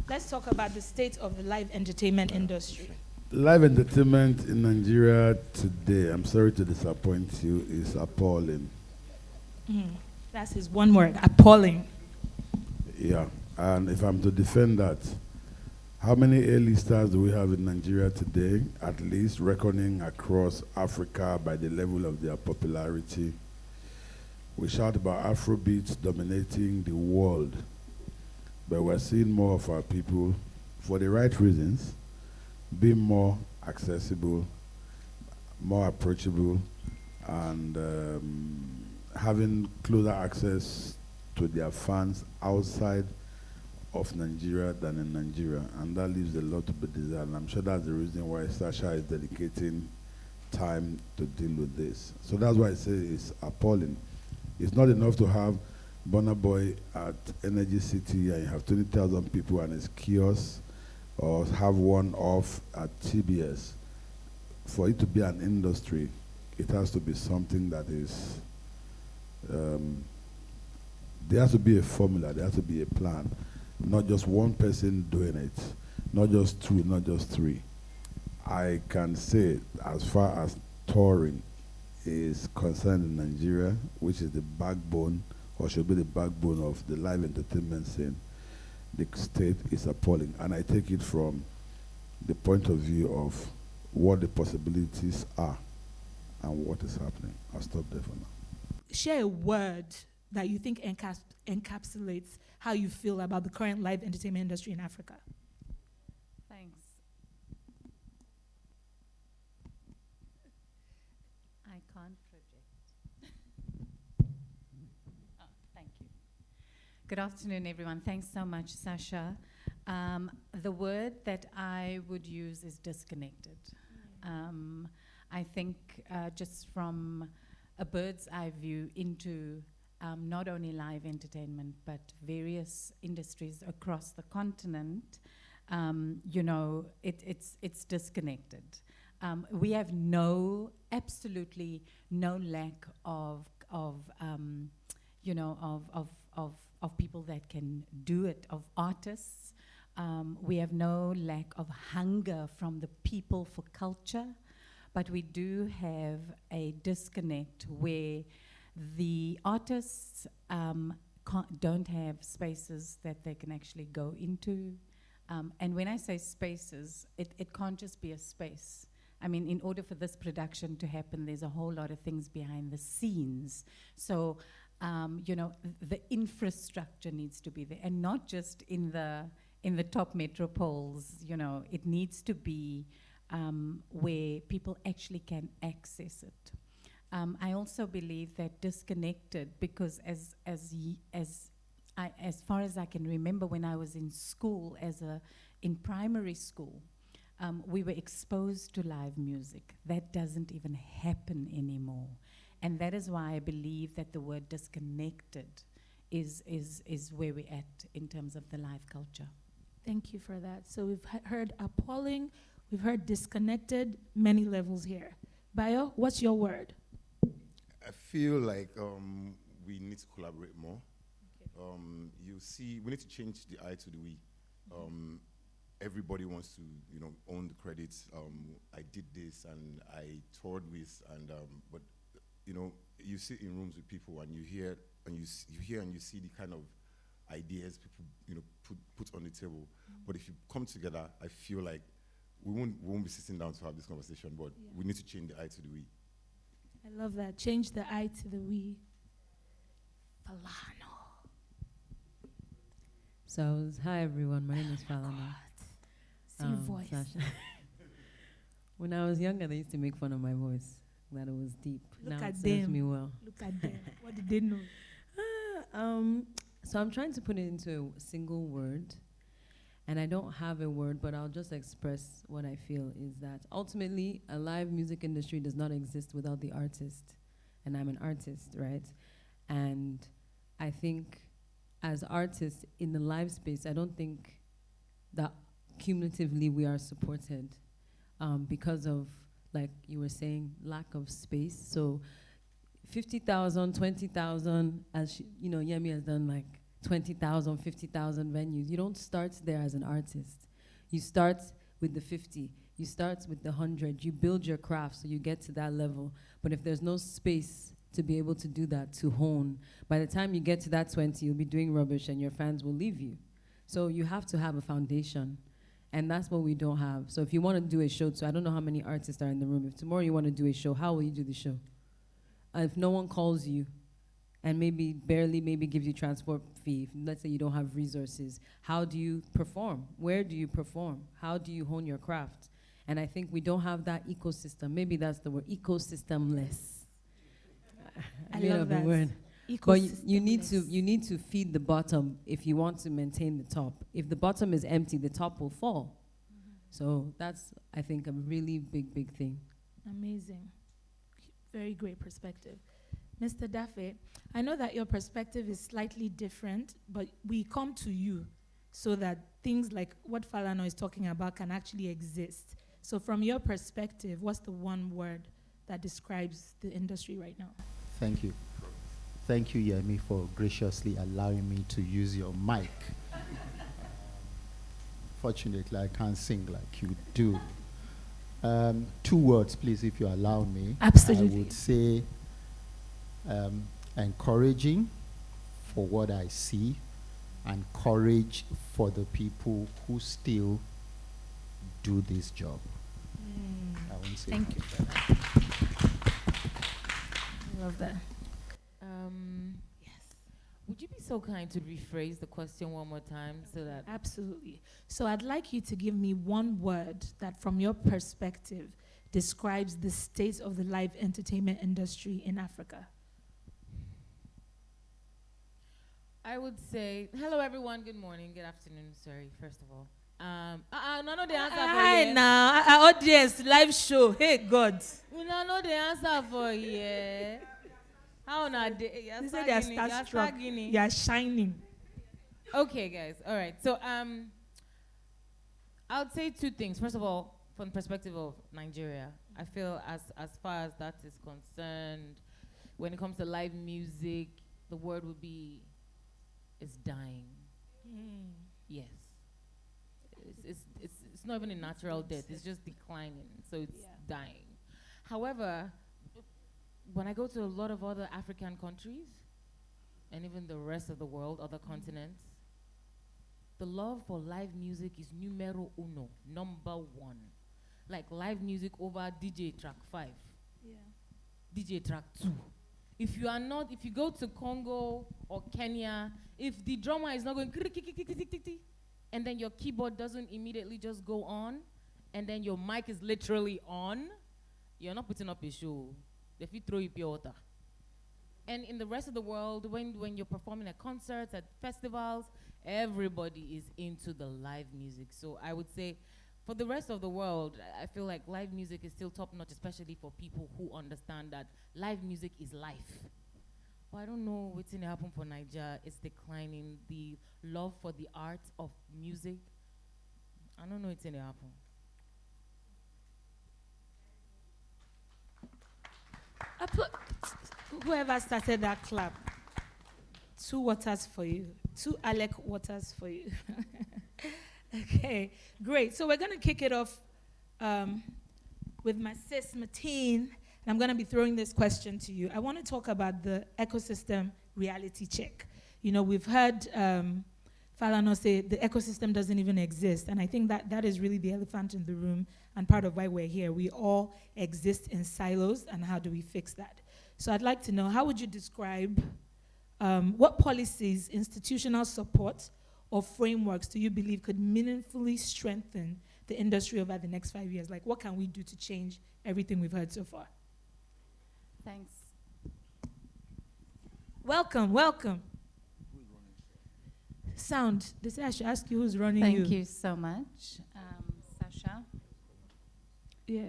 let's talk about the state of the live entertainment industry. Live entertainment in Nigeria today, I'm sorry to disappoint you, is appalling. That's his one word, appalling. Yeah, and if I'm to defend that, how many A-listers do we have in Nigeria today, at least reckoning across Africa by the level of their popularity? We shout about Afrobeats dominating the world, but we're seeing more of our people, for the right reasons, being more accessible, more approachable, and having closer access to their fans outside of Nigeria than in Nigeria, and that leaves a lot to be desired. And I'm sure that's the reason why Sasha is dedicating time to deal with this. So that's why I say it's appalling. It's not enough to have Burna Boy at Energy City and you have 20,000 people and it's chaos, or have one off at TBS. For it to be an industry, it has to be something that is, there has to be a formula, there has to be a plan. Not just one person doing it, not just two, not just three. I can say, as far as touring is concerned in Nigeria, which is the backbone, or should be the backbone of the live entertainment scene, the state is appalling. And I take it from the point of view of what the possibilities are and what is happening. I'll stop there for now. Share a word that you think encapsulates how you feel about the current live entertainment industry in Africa. Thanks. I can't project. Oh, thank you. Good afternoon, everyone. Thanks so much, Sasha. The word that I would use is disconnected. I think just from a bird's eye view into not only live entertainment, but various industries across the continent, you know, it's disconnected. We have absolutely no lack of you know, of people that can do it, of artists. We have no lack of hunger from the people for culture, but we do have a disconnect where the artists don't have spaces that they can actually go into. And when I say spaces, it can't just be a space. I mean, in order for this production to happen, there's a whole lot of things behind the scenes. So, you know, the infrastructure needs to be there, and not just in the top metropoles. You know, it needs to be where people actually can access it. I also believe that disconnected, because as far as I can remember, when I was in school, in primary school, we were exposed to live music. That doesn't even happen anymore. And that is why I believe that the word disconnected is where we're at in terms of the live culture. Thank you for that. So we've heard appalling, we've heard disconnected, many levels here. Bayo, what's your word? I feel like we need to collaborate more. Okay. You see, we need to change the I to the we. Everybody wants to, you know, own the credits. I did this and I toured with, and but you know, you sit in rooms with people and you hear and you see the kind of ideas people, you know, put on the table. But if you come together, I feel like we won't be sitting down to have this conversation. But we need to change the I to the we. I love that. Change the I to the we. Falano. So, hi everyone, my name is Falana. See your voice. Sasha. When I was younger, they used to make fun of my voice, that it was deep. Look now at it them. serves me well. Look at them. What did they know? So I'm trying to put it into a single word, and I don't have a word, but I'll just express what I feel is that ultimately a live music industry does not exist without the artist, and I'm an artist, right? And I think as artists in the live space, I don't think that cumulatively we are supported because of, like you were saying, lack of space. So 50,000, 20,000, as you know, Yemi has done like 20,000, 50,000 venues. You don't start there as an artist. You start with the 50. You start with the 100. You build your craft so you get to that level. But if there's no space to be able to do that, to hone, by the time you get to that 20, you'll be doing rubbish and your fans will leave you. So you have to have a foundation. And that's what we don't have. So if you want to do a show, so I don't know how many artists are in the room. If tomorrow you want to do a show, how will you do the show? If no one calls you and maybe gives you transport fee, if let's say you don't have resources, how do you perform? Where do you perform? How do you hone your craft? And I think we don't have that ecosystem. Maybe that's the word, ecosystemless. I love that. Word. But you need to feed the bottom if you want to maintain the top. If the bottom is empty, the top will fall. So that's, I think, a really big thing. Amazing. Very great perspective. Mr. Dafe, I know that your perspective is slightly different, but we come to you so that things like what Falana is talking about can actually exist. So from your perspective, what's the one word that describes the industry right now? Thank you. Thank you, Yemi, for graciously allowing me to use your mic. Fortunately, I can't sing like you do. 2 words, please, if you allow me. Absolutely. I would say encouraging for what I see, and courage for the people who still do this job. I won't say Thank you much. for that. I love that. Yes. Would you be so kind to rephrase the question one more time so that... Absolutely. So I'd like you to give me one word that from your perspective describes the state of the live entertainment industry in Africa. I would say, hello everyone, good morning, good afternoon, sorry, first of all. No, the answer for Hi you. now, our audience, live show. Hey, God. We don't know the answer for you. How not? They say they are starstruck. You are shining. Okay, guys. All right. So, I would say 2 things. First of all, from the perspective of Nigeria, I feel as far as that is concerned, when it comes to live music, the word would be, it's dying. Yes. It's not even a natural death. It's just declining. So it's dying. However, when I go to a lot of other African countries, and even the rest of the world, other continents, the love for live music is numero uno, number 1. Like live music over DJ track 5, DJ track 2. If you go to Congo or Kenya, if the drummer is not going and then your keyboard doesn't immediately just go on, and then your mic is literally on, you're not putting up a show. If you throw you pure water. And in the rest of the world, when you're performing at concerts, at festivals, everybody is into the live music. So I would say, for the rest of the world, I feel like live music is still top-notch, especially for people who understand that live music is life. But I don't know what's going to happen for Nigeria. It's declining. The love for the art of music, I don't know what's going to happen. Whoever started that clap, 2 waters for you. 2 ALEC waters for you. Okay, great. So we're going to kick it off with my sis, Mateen. And I'm going to be throwing this question to you. I want to talk about the ecosystem reality check. You know, we've heard Falana say the ecosystem doesn't even exist. And I think that is really the elephant in the room and part of why we're here. We all exist in silos, and how do we fix that? So I'd like to know, how would you describe what policies, institutional support, or frameworks do you believe could meaningfully strengthen the industry over the next 5 years? Like, what can we do to change everything we've heard so far? Thanks. Welcome, welcome. Sound. They say I should ask you who's running you. Thank you so much, Sasha. Yeah.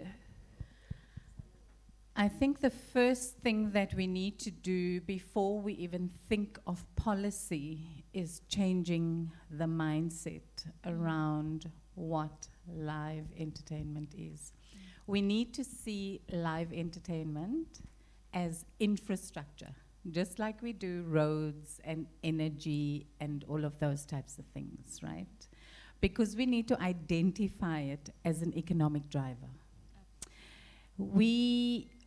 I think the first thing that we need to do before we even think of policy is changing the mindset around what live entertainment is. We need to see live entertainment as infrastructure. just like we do roads and energy and all of those types of things, right? Because we need to identify it as an economic driver.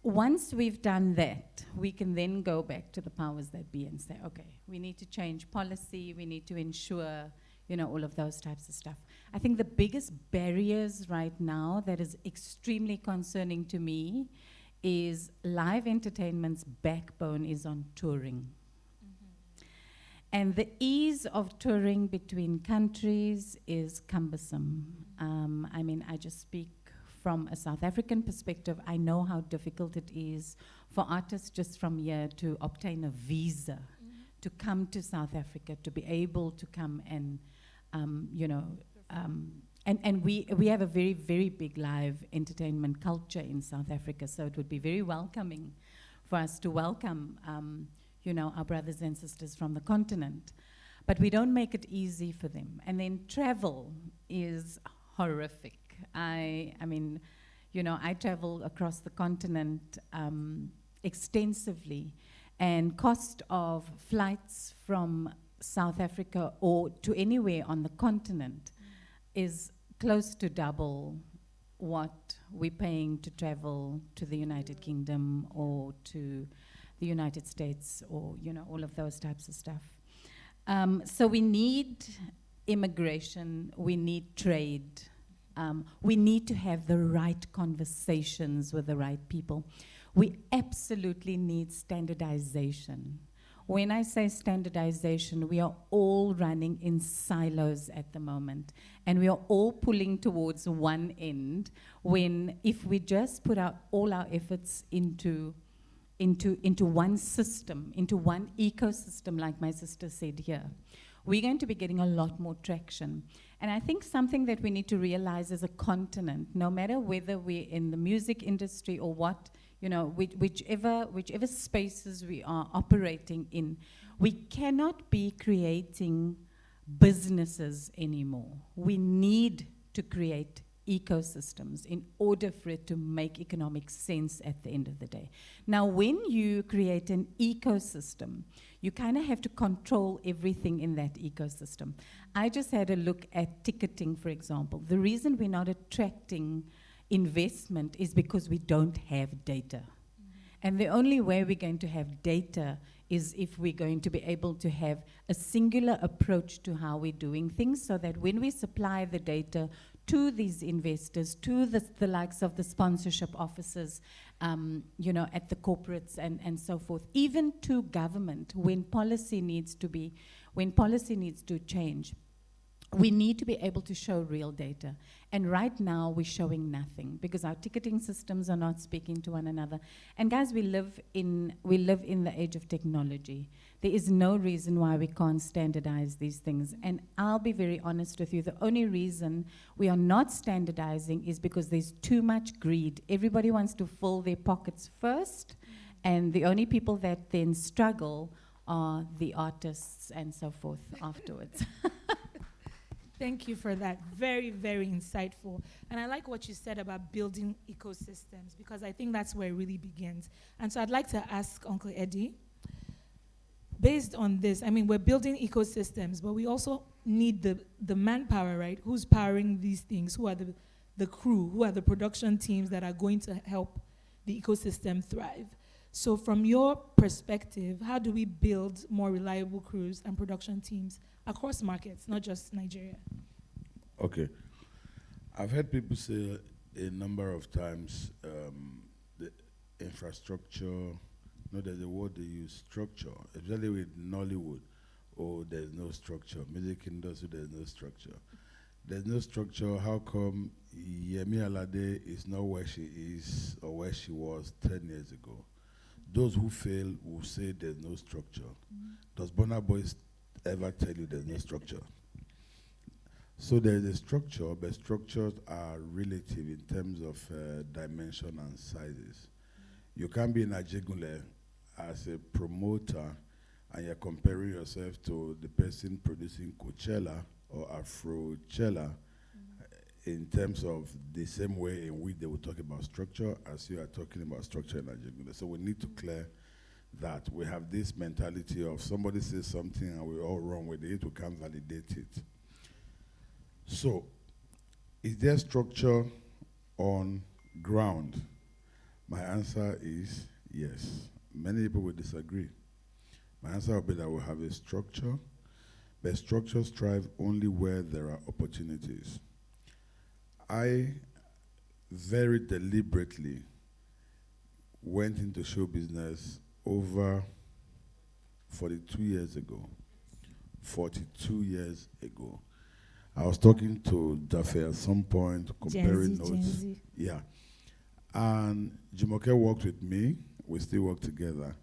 Once we've done that, we can then go back to the powers that be and say, okay, we need to change policy, we need to ensure, all of those types of stuff. I think the biggest barriers right now that is extremely concerning to me is live entertainment's backbone is on touring. And the ease of touring between countries is cumbersome. I just speak from a South African perspective. I know how difficult it is for artists just from here to obtain a visa to come to South Africa, to be able to come and, and we have a very, very big live entertainment culture in South Africa, so it would be very welcoming for us to welcome, our brothers and sisters from the continent. But we don't make it easy for them. And then travel is horrific. I travel across the continent extensively, and cost of flights from South Africa or to anywhere on the continent is close to double what we're paying to travel to the United Kingdom or to the United States, or all of those types of stuff. So we need immigration, we need trade, we need to have the right conversations with the right people. We absolutely need standardization. When I say standardization, we are all running in silos at the moment, and we are all pulling towards one end, when if we just put all our efforts into one system, into one ecosystem, like my sister said here, we're going to be getting a lot more traction. And I think something that we need to realize as a continent, no matter whether we're in the music industry or what, whichever spaces we are operating in, we cannot be creating businesses anymore. We need to create ecosystems in order for it to make economic sense at the end of the day. Now, when you create an ecosystem, you kind of have to control everything in that ecosystem. I just had a look at ticketing, for example. The reason we're not attracting investment is because we don't have data. And the only way we're going to have data is if we're going to be able to have a singular approach to how we're doing things, so that when we supply the data to these investors, to the likes of the sponsorship offices, at the corporates and so forth, even to government, when policy needs to change, we need to be able to show real data. And right now, we're showing nothing because our ticketing systems are not speaking to one another. And guys, we live in the age of technology. There is no reason why we can't standardize these things. And I'll be very honest with you, the only reason we are not standardizing is because there's too much greed. Everybody wants to fill their pockets first, and the only people that then struggle are the artists and so forth afterwards. Thank you for that. Very, very insightful. And I like what you said about building ecosystems, because I think that's where it really begins. And so I'd like to ask Uncle Eddie, based on this, we're building ecosystems, but we also need the manpower, right? Who's powering these things? Who are the crew? Who are the production teams that are going to help the ecosystem thrive? So from your perspective, how do we build more reliable crews and production teams across markets, not just Nigeria? Okay. I've heard people say a number of times the infrastructure, there's a word they use, structure, especially with Nollywood. Oh, there's no structure. Music industry, there's no structure. There's no structure. How come Yemi Alade is not where she is or where she was 10 years ago? Those who fail will say there's no structure. Does Burna Boy ever tell you there's no structure? So there's a structure, but structures are relative in terms of dimension and sizes. You can't be in Ajegunle as a promoter and you're comparing yourself to the person producing Coachella or Afrochella in terms of the same way in which they will talk about structure as you are talking about structure in Ajegunle. So we need to clear that we have this mentality of somebody says something and we all run with it, we can't validate it. So, is there structure on ground? My answer is yes. Many people will disagree. My answer will be that we have a structure, but structures thrive only where there are opportunities. I very deliberately went into show business over 42 years ago. 42 years ago. I was talking to Jaffe at some point, comparing notes. Gen Z. Yeah. And Jumoke worked with me. We still work together.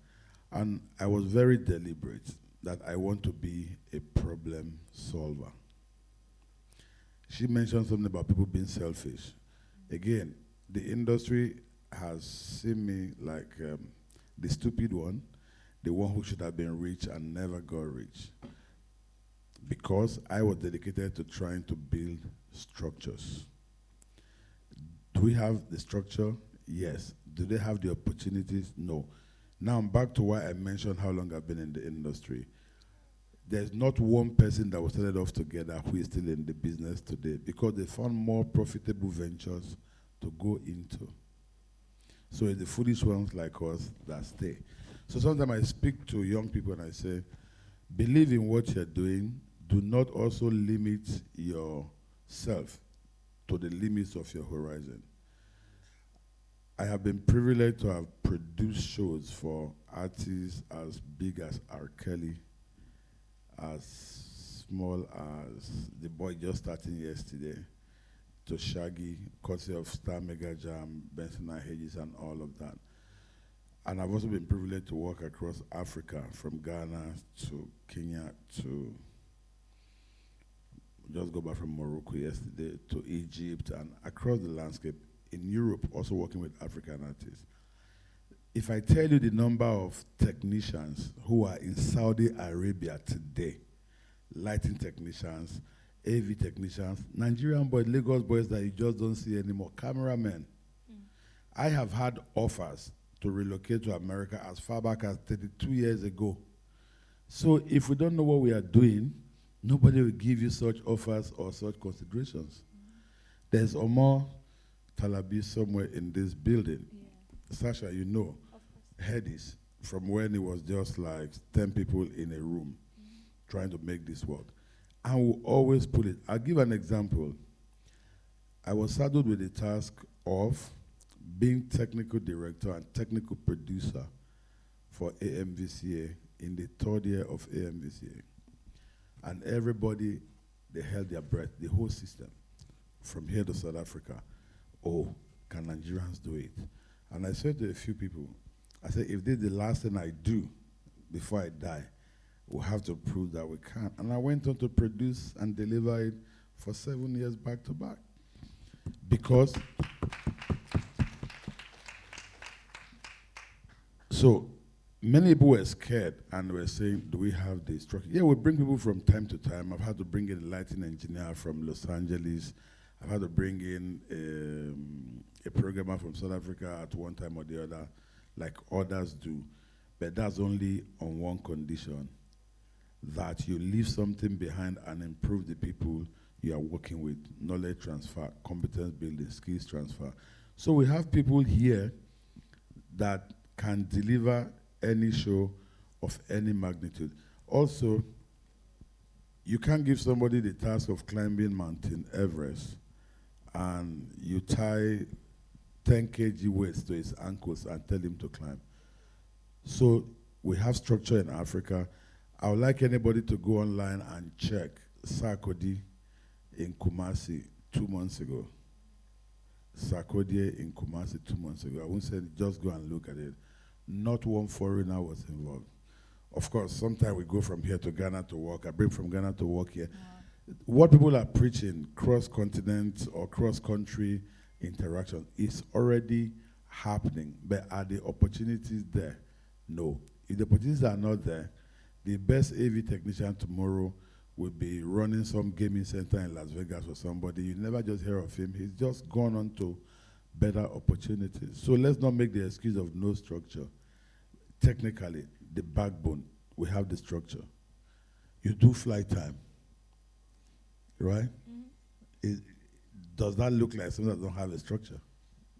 And I was very deliberate that I want to be a problem solver. She mentioned something about people being selfish. Again, the industry has seen me like the stupid one, the one who should have been rich and never got rich. Because I was dedicated to trying to build structures. Do we have the structure? Yes. Do they have the opportunities? No. Now I'm back to why I mentioned how long I've been in the industry. There's not one person that was started off together who is still in the business today because they found more profitable ventures to go into. So it's the foolish ones like us that stay. So sometimes I speak to young people and I say, believe in what you're doing. Do not also limit yourself to the limits of your horizon. I have been privileged to have produced shows for artists as big as R. Kelly, as small as the boy just starting yesterday, to Shaggy, courtesy of Star Mega Jam, Benson and Hedges, and all of that. And I've also been privileged to work across Africa, from Ghana to Kenya to, just go back from Morocco yesterday, to Egypt, and across the landscape. In Europe, also working with African artists. If I tell you the number of technicians who are in Saudi Arabia today, lighting technicians, AV technicians, Nigerian boys, Lagos boys that you just don't see anymore, cameramen. I have had offers to relocate to America as far back as 32 years ago. So if we don't know what we are doing, nobody will give you such offers or such considerations. There's Omar Talabi somewhere in this building. Yeah. Sasha, you know, Hedis, from when it was just like 10 people in a room trying to make this work. And we'll always put it. I'll give an example. I was saddled with the task of being technical director and technical producer for AMVCA in the third year of AMVCA. And everybody, they held their breath, the whole system, from here to South Africa. Oh, can Nigerians do it? And I said to a few people, I said, if this is the last thing I do before I die, we'll have to prove that we can. And I went on to produce and deliver it for 7 years back to back. Because, so many people were scared and were saying, do we have the structure? Yeah, we bring people from time to time. I've had to bring in a lighting engineer from Los Angeles. I've had to bring in a programmer from South Africa at one time or the other, like others do. But that's only on one condition, that you leave something behind and improve the people you are working with. Knowledge transfer, competence building, skills transfer. So we have people here that can deliver any show of any magnitude. Also, you can't give somebody the task of climbing Mountain Everest and you tie 10 kg weights to his ankles and tell him to climb. So we have structure in Africa. I would like anybody to go online and check Sarkodie in Kumasi 2 months ago. Sarkodie in Kumasi 2 months ago. I won't say just go and look at it. Not one foreigner was involved. Of course, sometimes we go from here to Ghana to work. I bring from Ghana to work here. What people are preaching, cross-continent or cross-country interaction, is already happening. But are the opportunities there? No. If the opportunities are not there, the best AV technician tomorrow will be running some gaming center in Las Vegas for somebody. You never just hear of him. He's just gone on to better opportunities. So let's not make the excuse of no structure. technically, the backbone, we have the structure. You do flight time, right? Does that look like something that don't have a structure?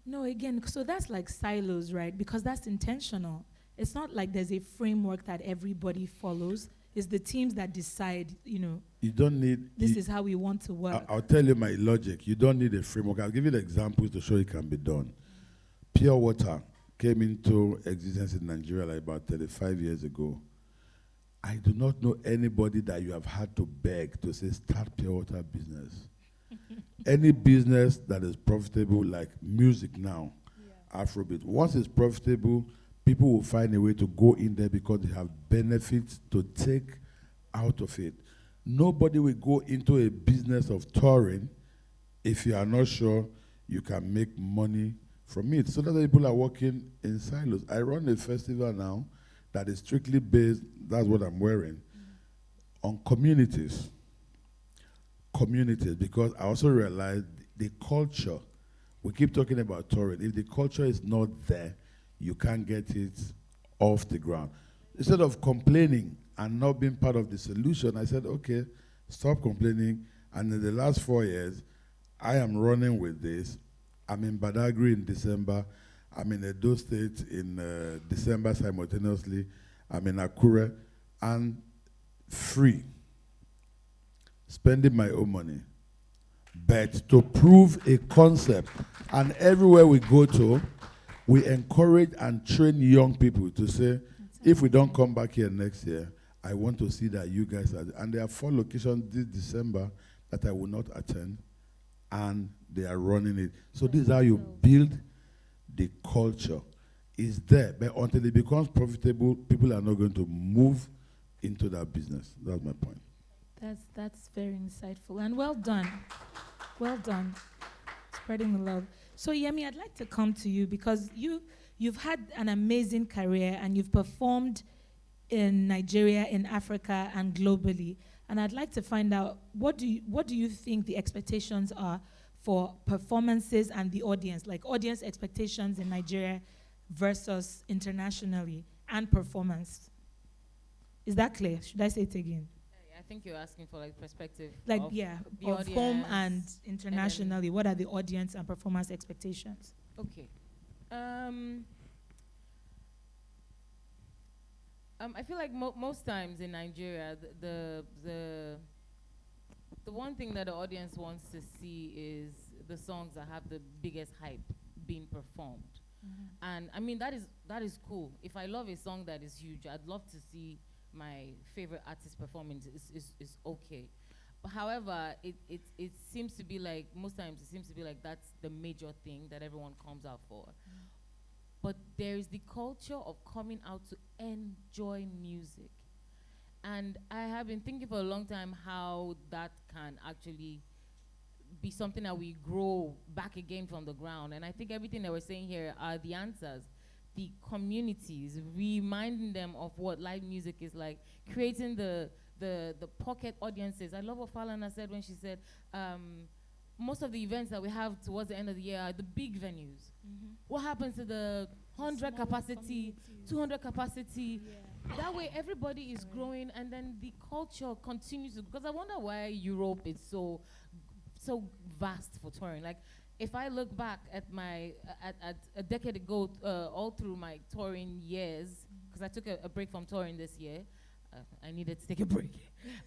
No, again, so that's like silos, right? Because that's intentional. It's not like there's a framework that everybody follows. It's the teams that decide, You don't need... this is how we want to work. I'll tell you my logic. You don't need a framework. I'll give you the examples to show it can be done. Pure water came into existence in Nigeria like about 35 years ago. I do not know anybody that you have had to beg to say, start pure water business. Any business that is profitable, like music now, Afrobeat, once it's profitable, people will find a way to go in there because they have benefits to take out of it. Nobody will go into a business of touring if you are not sure you can make money from it. So that people are working in silos. I run a festival now that is strictly based, that's what I'm wearing, on communities. Communities, because I also realized the culture, we keep talking about touring. If the culture is not there, you can't get it off the ground. Instead of complaining and not being part of the solution, I said, okay, stop complaining. And in the last 4 years, I am running with this. I'm in Badagry in December. I'm in Edo State in December simultaneously. I'm in Akure. And free. Spending my own money. But to prove a concept. And everywhere we go to, we encourage and train young people to say, if we don't come back here next year, I want to see that you guys are. And there are 4 locations this December that I will not attend. And they are running it. So this is how you build the culture. It's there, but until it becomes profitable, people are not going to move into that business. That's my point. That's very insightful and well done. Well done. Spreading the love. So Yemi, I'd like to come to you because you've had an amazing career and you've performed in Nigeria, in Africa, and globally. And I'd like to find out what do you think the expectations are for performances and the audience, like audience expectations in Nigeria versus internationally and performance. Is that clear? Should I say it again? I think you're asking for like perspective. Like, of of home and internationally. What are the audience and performance expectations? Okay. I feel like most times in Nigeria, the one thing that the audience wants to see is the songs that have the biggest hype being performed. And I mean, that is cool. If I love a song that is huge, I'd love to see my favorite artist performing. Is okay. But however, it seems to be like, most times it seems to be like that's the major thing that everyone comes out for. But there is the culture of coming out to enjoy music. And I have been thinking for a long time how that can actually be something that we grow back again from the ground. And I think everything that we're saying here are the answers. The communities, reminding them of what live music is like, creating the pocket audiences. I love what Falana said when she said, most of the events that we have towards the end of the year are the big venues. What happens to the 100 capacity, 200 capacity? That way everybody is growing and then the culture continues to, because I wonder why Europe is so vast for touring. Like, if I look back at my, at a decade ago, all through my touring years, because I took a break from touring this year, I needed to take a break.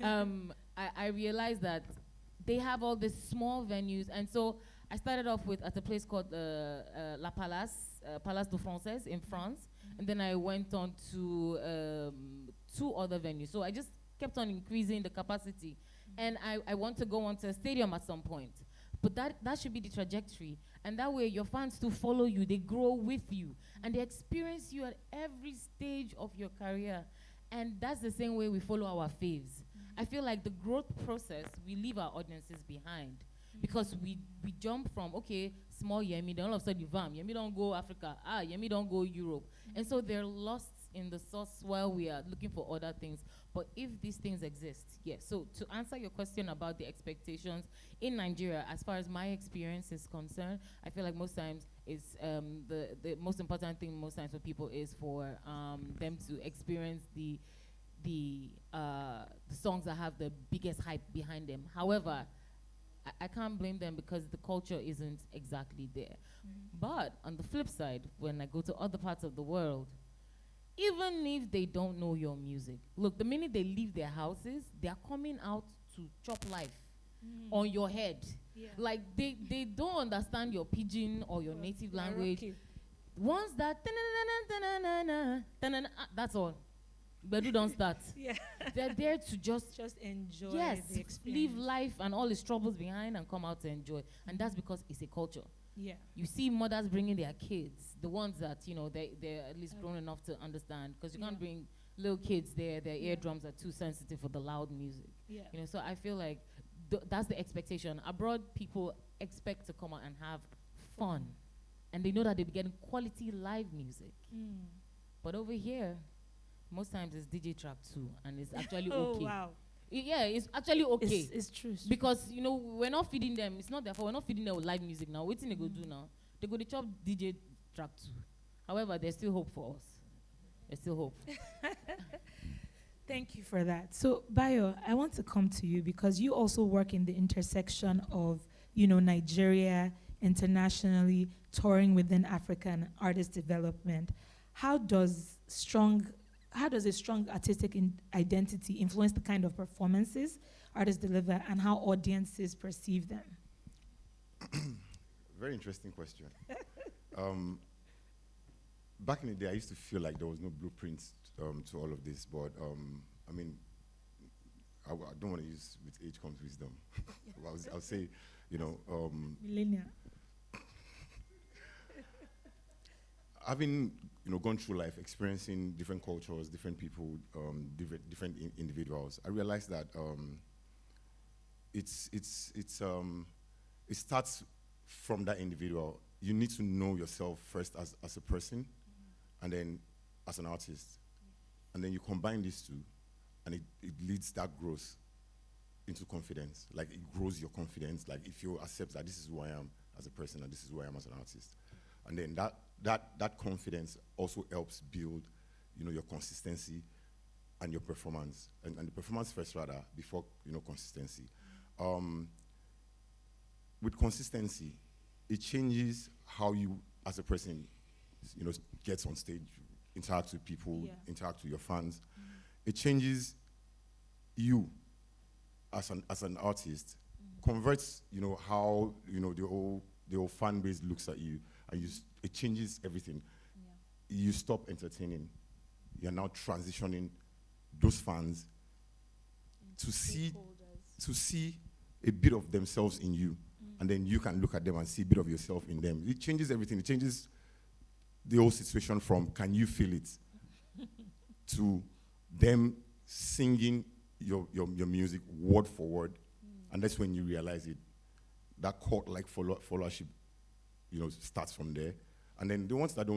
I realized that they have all these small venues, and so I started off at a place called La Palace, Palace de Française in France, and then I went on to 2 other venues. So I just kept on increasing the capacity, and I want to go on to a stadium at some point. But that should be the trajectory, and that way your fans to follow you, they grow with you, and they experience you at every stage of your career. And that's the same way we follow our faves. I feel like the growth process, we leave our audiences behind because we jump from, okay, small Yemi, then all of a sudden you Yemi don't go Africa, Yemi don't go Europe. And so they're lost in the sauce while we are looking for other things. But if these things exist, yes. So to answer your question about the expectations in Nigeria, as far as my experience is concerned, I feel like most times it's the most important thing most times for people is for them to experience the songs that have the biggest hype behind them. However, I can't blame them because the culture isn't exactly there. But on the flip side, when I go to other parts of the world, even if they don't know your music, look, the minute they leave their houses, they are coming out to chop life on your head. Yeah. Like they don't understand your pidgin or your native language. Once that that's all. Bedu don't start. Yeah. They're there to just enjoy yes, the experience. leave life and all its troubles behind and come out to enjoy. And that's because it's a culture. Yeah. You see mothers bringing their kids, the ones that, you know, they're at least grown enough to understand. Because you can't bring little kids there, their eardrums are too sensitive for the loud music. Yeah. You know, so I feel like that's the expectation. Abroad, people expect to come out and have fun. And they know that they'll be getting quality live music. But over here, most times it's DJ track too, and it's actually okay. Oh, wow. Yeah, it's actually okay. It's true. Because, you know, we're not feeding them. It's not their fault. We're not feeding them with live music now. What thing they go do now? They go to chop DJ track too. However, there's still hope for us. There's still hope. Thank you for that. So, Bayo, I want to come to you because you also work in the intersection of, you know, Nigeria, internationally, touring within Africa and artist development. How does a strong artistic identity influence the kind of performances artists deliver and how audiences perceive them? Very interesting question. Back in the day, I used to feel like there was no blueprint to all of this, but I mean, I don't want to use with age comes wisdom. I'll say, you know, Millennia. Having, you know, gone through life, experiencing different cultures, different people, different individuals, I realized that it starts from that individual. You need to know yourself first as a person, and then as an artist, and then you combine these two, and it leads that growth into confidence. Like, it grows your confidence. Like, if you accept that this is who I am as a person and this is who I am as an artist, and then that confidence also helps build, you know, your consistency and your performance, and the performance first rather before, you know, consistency. With consistency, it changes how you as a person, you know, gets on stage, interact with people, interact with your fans. It changes you as an artist, converts, you know, how, you know, the whole fan base looks at you, and it changes everything. You stop entertaining. You're now transitioning those fans to see a bit of themselves in you, and then you can look at them and see a bit of yourself in them. It changes everything. It changes the whole situation from "can you feel it" to them singing your music word for word, and that's when you realize it. That cult-like followership, you know, starts from there, and then the ones that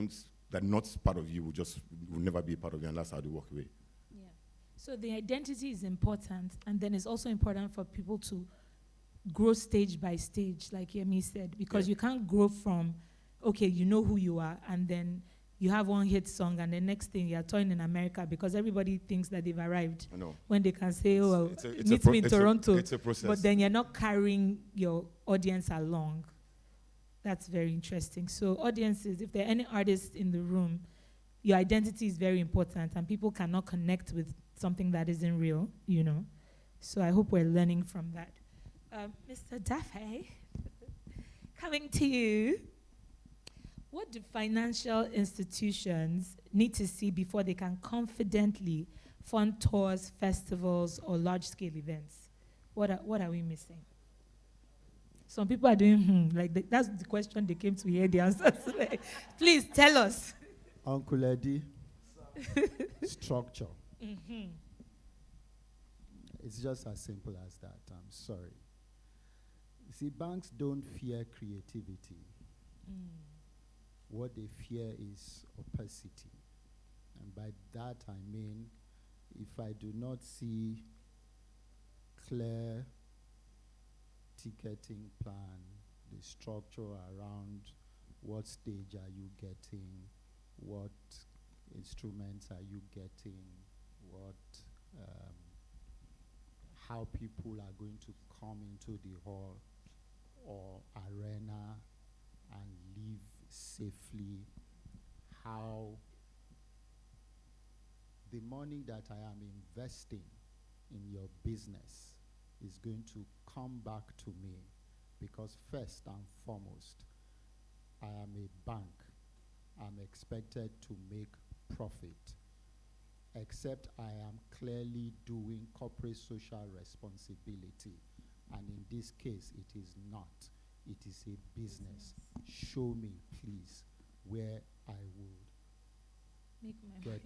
not part of you will never be a part of you, and that's how they walk away. Yeah. So the identity is important, and then it's also important for people to grow stage by stage, like Yemi said, because you can't grow from, okay, you know who you are, and then you have one hit song, and the next thing you're touring in America because everybody thinks that they've arrived. I know. When they can say, oh, well, meet me in Toronto. It's a process. But then you're not carrying your audience along. That's very interesting. So audiences, if there are any artists in the room, your identity is very important, and people cannot connect with something that isn't real, you know. So I hope we're learning from that. Mr. Dafe, coming to you. What do financial institutions need to see before they can confidently fund tours, festivals, or large-scale events? What are we missing? Some people are doing like that's the question they came to hear the answers. Please tell us. Uncle Eddie, structure. It's just as simple as that. I'm sorry. You see, banks don't fear creativity. What they fear is opacity. And by that I mean, if I do not see clear ticketing plan, the structure around what stage are you getting, what instruments are you getting, what how people are going to come into the hall or arena and leave safely, how the money that I am investing in your business is going to come back to me, because first and foremost, I am a bank. I'm expected to make profit, except I am clearly doing corporate social responsibility. And in this case, it is not. It is a business. Show me, please, where I will get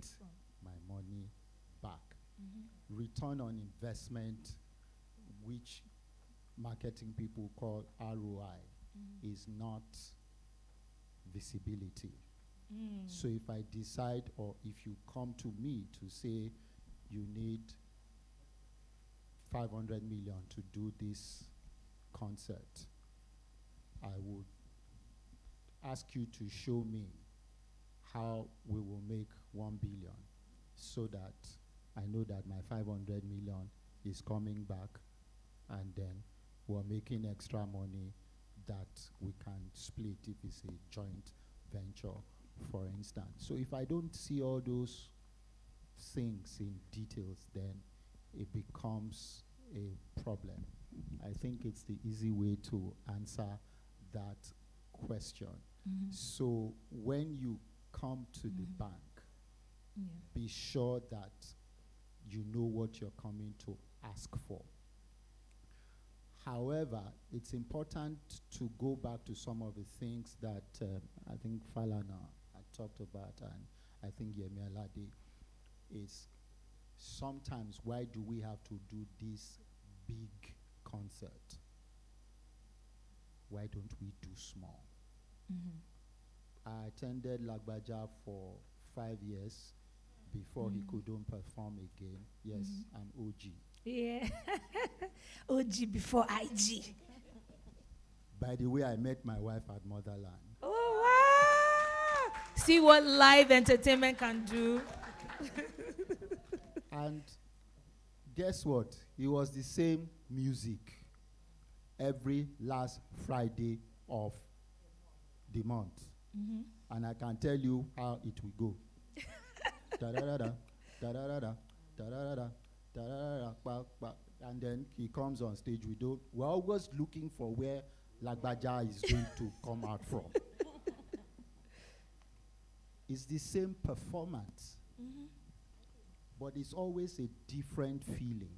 my money back. Return on investment, which marketing people call ROI, is not visibility. So if I decide, or if you come to me to say you need 500 million to do this concert, I would ask you to show me how we will make 1 billion, so that I know that my 500 million is coming back, and then we're making extra money that we can split if it's a joint venture, for instance. So if I don't see all those things in details, then it becomes a problem. I think it's the easy way to answer that question. So when you come to the bank, be sure that you know what you're coming to ask for. However, it's important to go back to some of the things that I think Falana had talked about, and I think Yemi Alade, is sometimes why do we have to do this big concert? Why don't we do small? I attended Lagbaja for 5 years before he couldn't perform again. Yes, I'm OG. Yeah. OG before IG. By the way, I met my wife at Motherland. Oh, wow. See what live entertainment can do. And guess what? It was the same music every last Friday of the month. And I can tell you how it will go. Da-da-da-da, da-da-da-da, da-da-da-da, da-da-da-da, ba, ba. And then he comes on stage. We're always looking for where Lagbaja is going to come out from. It's the same performance, but it's always a different feeling.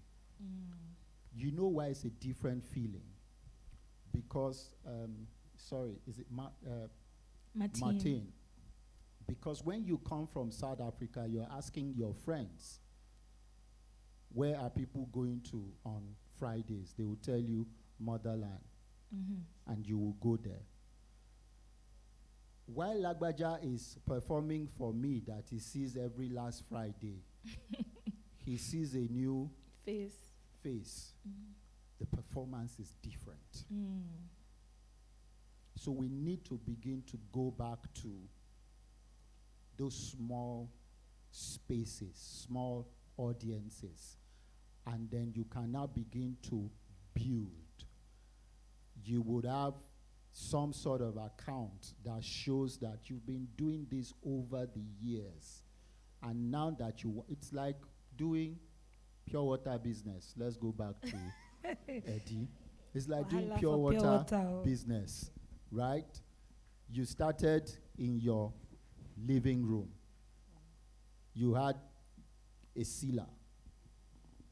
You know why it's a different feeling? Because, is it Martin? Because when you come from South Africa, you're asking your friends, where are people going to on Fridays? They will tell you Motherland, and you will go there. While Lagbaja is performing for me that he sees every last Friday, he sees a new face. The performance is different. So we need to begin to go back to those small spaces, small audiences, and then you can now begin to build. You would have some sort of account that shows that you've been doing this over the years, and now that it's like doing pure water business. Let's go back to Eddie. It's like doing pure water business, right? You started in your living room. You had a sealer.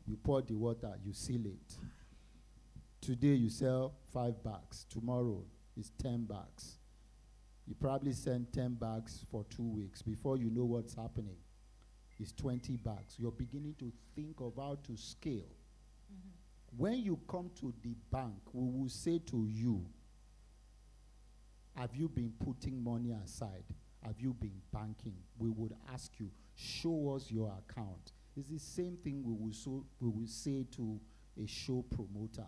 You pour the water, you seal it. Today you sell 5 bags. Tomorrow it's 10 bags. You probably send 10 bags for 2 weeks. Before you know what's happening, it's 20 bags. You're beginning to think of how to scale. When you come to the bank, we will say to you, have you been putting money aside? Have you been banking? We would ask you, show us your account. It's the same thing we will say to a show promoter.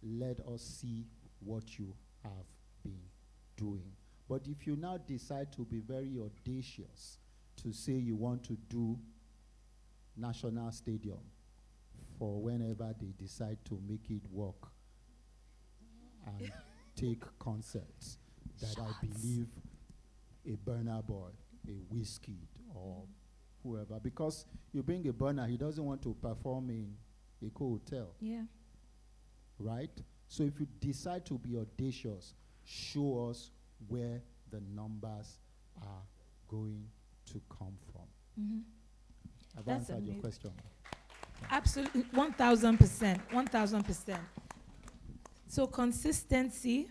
Let us see what you have been doing. But if you now decide to be very audacious, to say you want to do National Stadium for whenever they decide to make it work and take concerts that I believe a Burna Boy, a Whiskey, or whoever, because you bring a Burna, he doesn't want to perform in a hotel. Yeah. Right? So if you decide to be audacious, show us where the numbers are going to come from. I've That's answered your amazing. question. Absolutely, 1,000%, 1,000%. So consistency,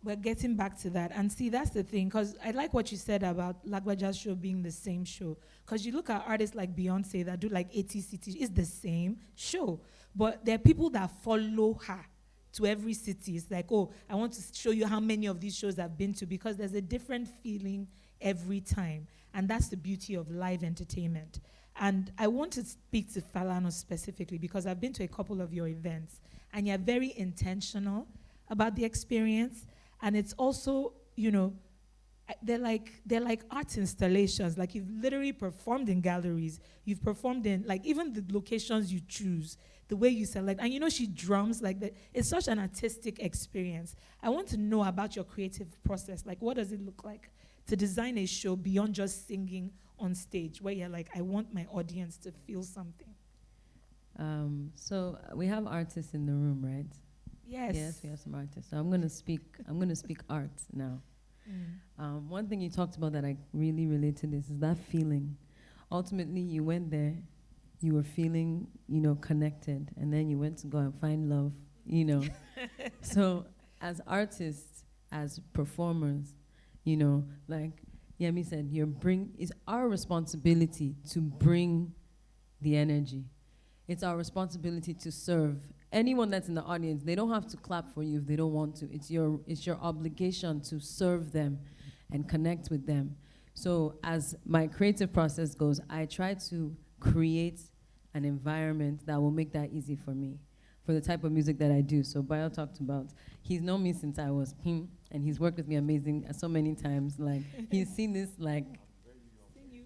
we're getting back to that. And see, that's the thing, because I like what you said about Lagbaja's show being the same show. Because you look at artists like Beyonce that do like 80 cities, it's the same show. But there are people that follow her to every city. It's like, oh, I want to show you how many of these shows I've been to, because there's a different feeling every time. And that's the beauty of live entertainment. And I want to speak to Falana specifically because I've been to a couple of your events, and you're very intentional about the experience. And it's also, you know, they're like art installations. Like, you've literally performed in galleries. You've performed in, like, even the locations you choose, the way you select. And you know, she drums like that. It's such an artistic experience. I want to know about your creative process. Like, what does it look like to design a show beyond just singing on stage, where you're like, I want my audience to feel something? So we have artists in the room, right? Yes. Yes, we have some artists. So I'm gonna speak art now. One thing you talked about that I really relate to this is that feeling. Ultimately, you went there, you were feeling, you know, connected, and then you went to go and find love, you know. So as artists, as performers, you know, like Yemi said, it's our responsibility to bring the energy. It's our responsibility to serve. Anyone that's in the audience, they don't have to clap for you if they don't want to. It's your obligation to serve them and connect with them. So as my creative process goes, I try to create an environment that will make that easy for me, for the type of music that I do. So Bayo talked about, he's known me since I was him, and he's worked with me amazing so many times. Like, he's seen this, like,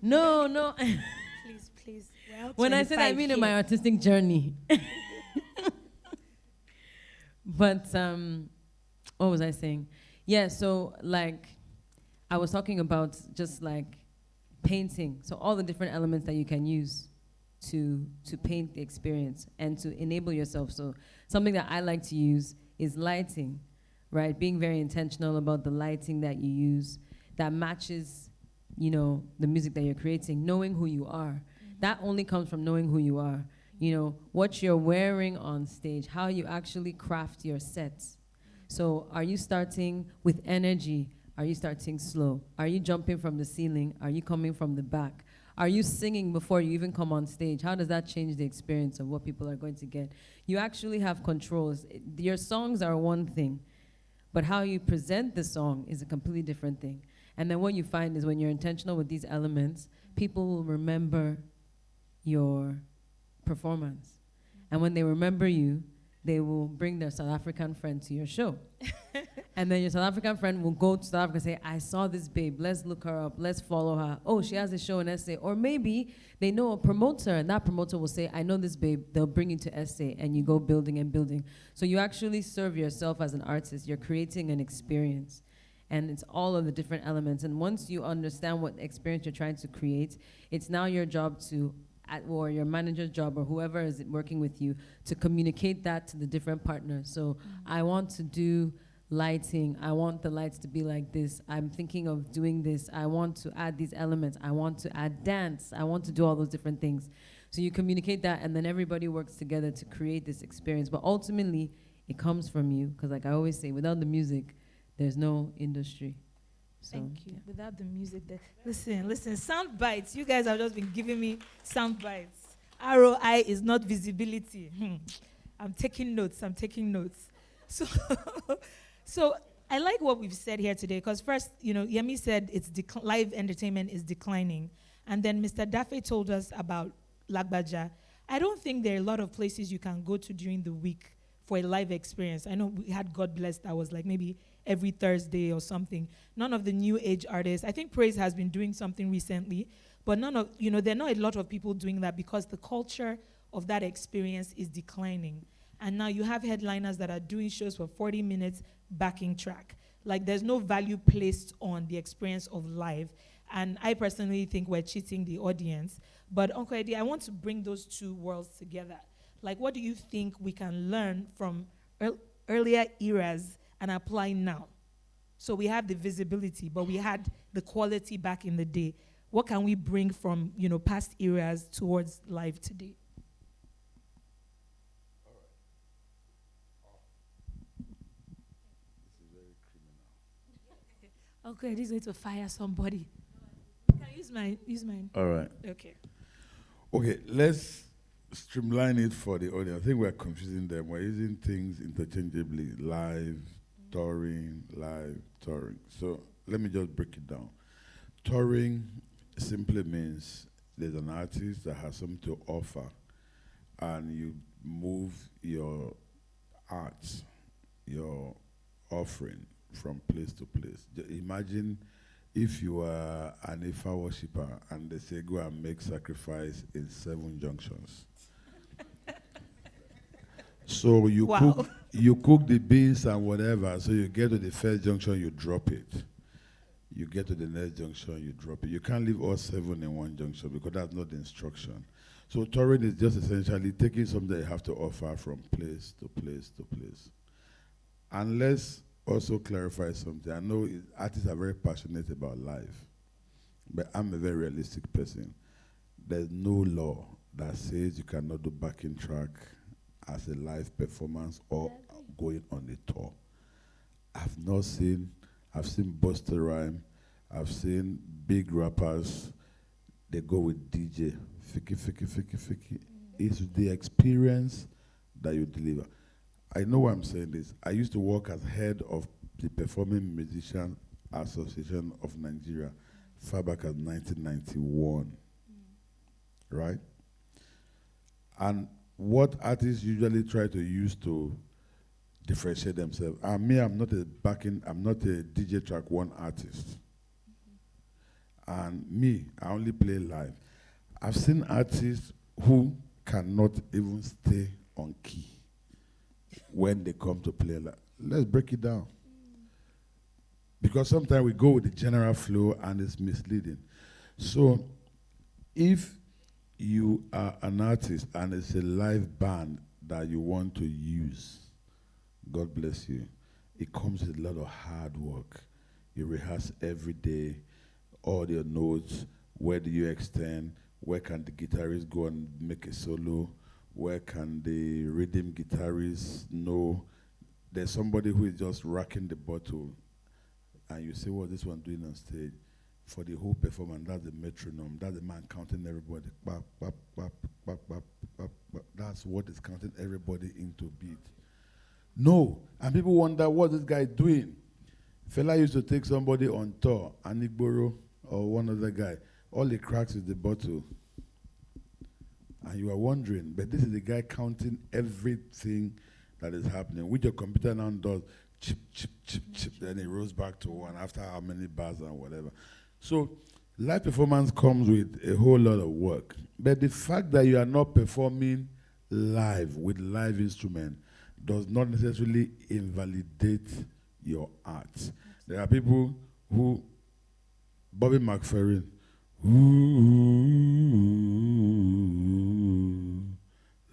no. Please. When I said I mean in my artistic journey. But what was I saying? Yeah, so like I was talking about just like painting. So all the different elements that you can use to paint the experience and to enable yourself. So something that I like to use is lighting, right? Being very intentional about the lighting that you use that matches, you know, the music that you're creating, knowing who you are. That only comes from knowing who you are. You know, what you're wearing on stage, how you actually craft your sets. So are you starting with energy? Are you starting slow? Are you jumping from the ceiling? Are you coming from the back? Are you singing before you even come on stage? How does that change the experience of what people are going to get? You actually have controls. Your songs are one thing, but how you present the song is a completely different thing. And then what you find is when you're intentional with these elements, people will remember your performance. And when they remember you, they will bring their South African friend to your show. And then your South African friend will go to South Africa and say, I saw this babe, let's look her up, let's follow her. Oh, she has a show in SA. Or maybe they know a promoter, and that promoter will say, I know this babe, they'll bring you to SA, and you go building and building. So you actually serve yourself as an artist. You're creating an experience. And it's all of the different elements. And once you understand what experience you're trying to create, it's now your job to or your manager's job or whoever is working with you to communicate that to the different partners. So I want to do lighting. I want the lights to be like this. I'm thinking of doing this. I want to add these elements. I want to add dance. I want to do all those different things. So you communicate that, and then everybody works together to create this experience. But ultimately, it comes from you, because like I always say, without the music, there's no industry. So, thank you. Yeah. Without the music, listen, sound bites. You guys have just been giving me sound bites. ROI is not visibility. I'm taking notes. So, so I like what we've said here today, because first, you know, Yemi said live entertainment is declining. And then Mr. Dafe told us about Lagbaja. I don't think there are a lot of places you can go to during the week for a live experience. I know we had God Bless that was like maybe every Thursday or something. None of the new age artists. I think Praise has been doing something recently, but none of, there are not a lot of people doing that because the culture of that experience is declining. And now you have headliners that are doing shows for 40 minutes backing track. Like there's no value placed on the experience of live. And I personally think we're cheating the audience. But Uncle Eddie, I want to bring those two worlds together. Like what do you think we can learn from earlier eras and apply now? So we have the visibility, but we had the quality back in the day. What can we bring from, past eras towards live today? Okay, this is going to fire somebody. Can you use mine? All right. Okay. Okay, let's streamline it for the audience. I think we're confusing them. We're using things interchangeably. Live, touring, live, touring. So let me just break it down. Touring simply means there's an artist that has something to offer and you move your art, your offering from place to place. Imagine if you are an Ifa worshipper and they say go and make sacrifice in 7 junctions. So you cook the beans and whatever, so you get to the first junction, you drop it. You get to the next junction, you drop it. You can't leave all 7 in one junction because that's not the instruction. So touring is just essentially taking something you have to offer from place to place to place. And let's also clarify something. I know artists are very passionate about life, but I'm a very realistic person. There's no law that says you cannot do backing track as a live performance or going on a tour. I've seen Busta Rhyme, I've seen big rappers, they go with DJ, fiki. It's the experience that you deliver. I know why I'm saying this. I used to work as head of the Performing Musician Association of Nigeria far back as 1991, right? And what artists usually try to use to differentiate themselves. I'm not a DJ track 1 artist. And I only play live. I've seen artists who cannot even stay on key when they come to play live. Let's break it down. Because sometimes we go with the general flow and it's misleading. So if you are an artist and it's a live band that you want to use, God bless you. It comes with a lot of hard work. You rehearse every day, all your notes, where do you extend, where can the guitarist go and make a solo, where can the rhythm guitarist know. There's somebody who is just rocking the bottle, and you say, what this one doing on stage? For the whole performance, that's the metronome. That's the man counting everybody. Bap, bap, bap, bap, bap, bap, bap. That's what is counting everybody into beat. No. And people wonder what this guy is doing. Fela used to take somebody on tour, Anigboro or one other guy. All he cracks is the bottle. And you are wondering, but this is the guy counting everything that is happening. With your computer now does chip, chip, chip, chip, then it rolls back to 1 after how many bars and whatever. So live performance comes with a whole lot of work. But the fact that you are not performing live with live instrument does not necessarily invalidate your art. There are people who, Bobby McFerrin,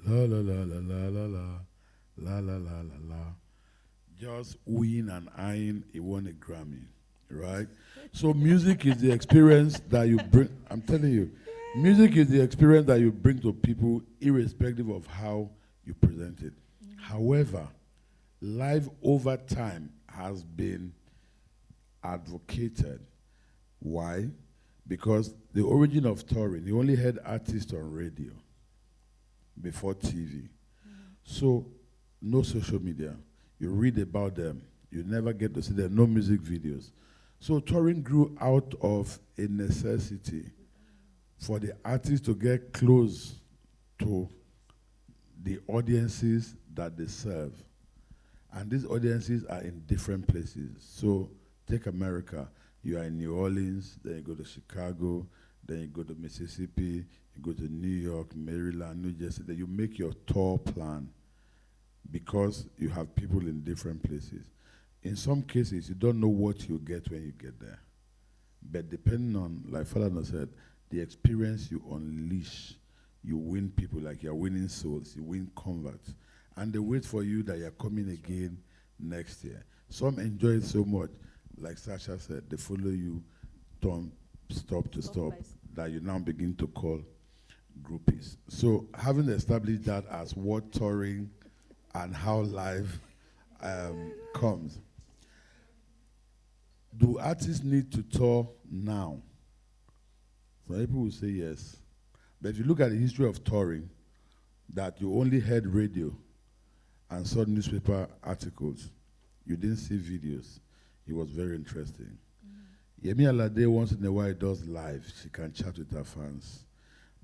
la la la la la la la la la la la la, just win and eyeing, he won a Grammy, right? So music is the experience that you bring. I'm telling you, music is the experience that you bring to people irrespective of how you present it. However, live over time has been advocated. Why? Because the origin of touring, you only had artists on radio before TV. So no social media. You read about them. You never get to see them. No music videos. So touring grew out of a necessity for the artists to get close to the audiences that they serve. And these audiences are in different places. So take America. You are in New Orleans, then you go to Chicago, then you go to Mississippi, you go to New York, Maryland, New Jersey. Then you make your tour plan because you have people in different places. In some cases, you don't know what you get when you get there. But depending on, like Falana said, the experience you unleash, you win people like you're winning souls, you win converts. And they wait for you that you're coming again next year. Some enjoy it so much, like Sasha said, they follow you from stop to stop, that you now begin to call groupies. So having established that as what touring and how live comes, do artists need to tour now? Some people will say yes. But if you look at the history of touring, that you only heard radio and saw newspaper articles, you didn't see videos, it was very interesting. Yemi Alade once in a while does live. She can chat with her fans.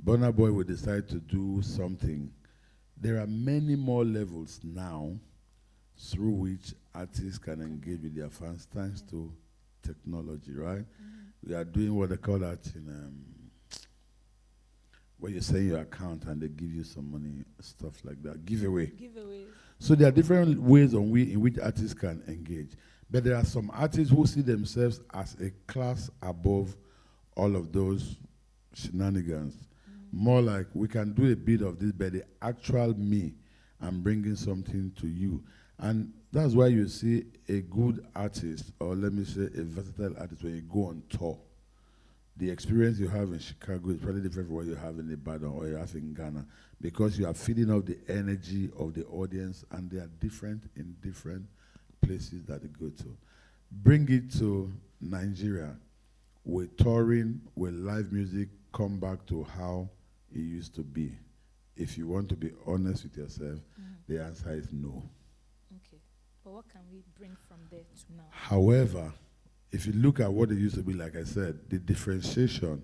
Burna Boy will decide to do something. There are many more levels now through which artists can engage with their fans thanks to technology, right? We are doing what they call that in where you say your account and they give you some money, stuff like that. Giveaway. Giveaways. So there are different ways in which artists can engage. But there are some artists who see themselves as a class above all of those shenanigans. More like, we can do a bit of this, but the actual me, I'm bringing something to you. And that's why you see a good artist, or let me say a versatile artist, when you go on tour. The experience you have in Chicago is probably different from what you have in Ibadan or you have in Ghana, because you are feeding off the energy of the audience, and they are different in different places that they go to. Bring it to Nigeria. With touring, with live music, come back to how it used to be. If you want to be honest with yourself, the answer is no. Okay. But what can we bring from there to now? However, if you look at what it used to be, like I said, the differentiation,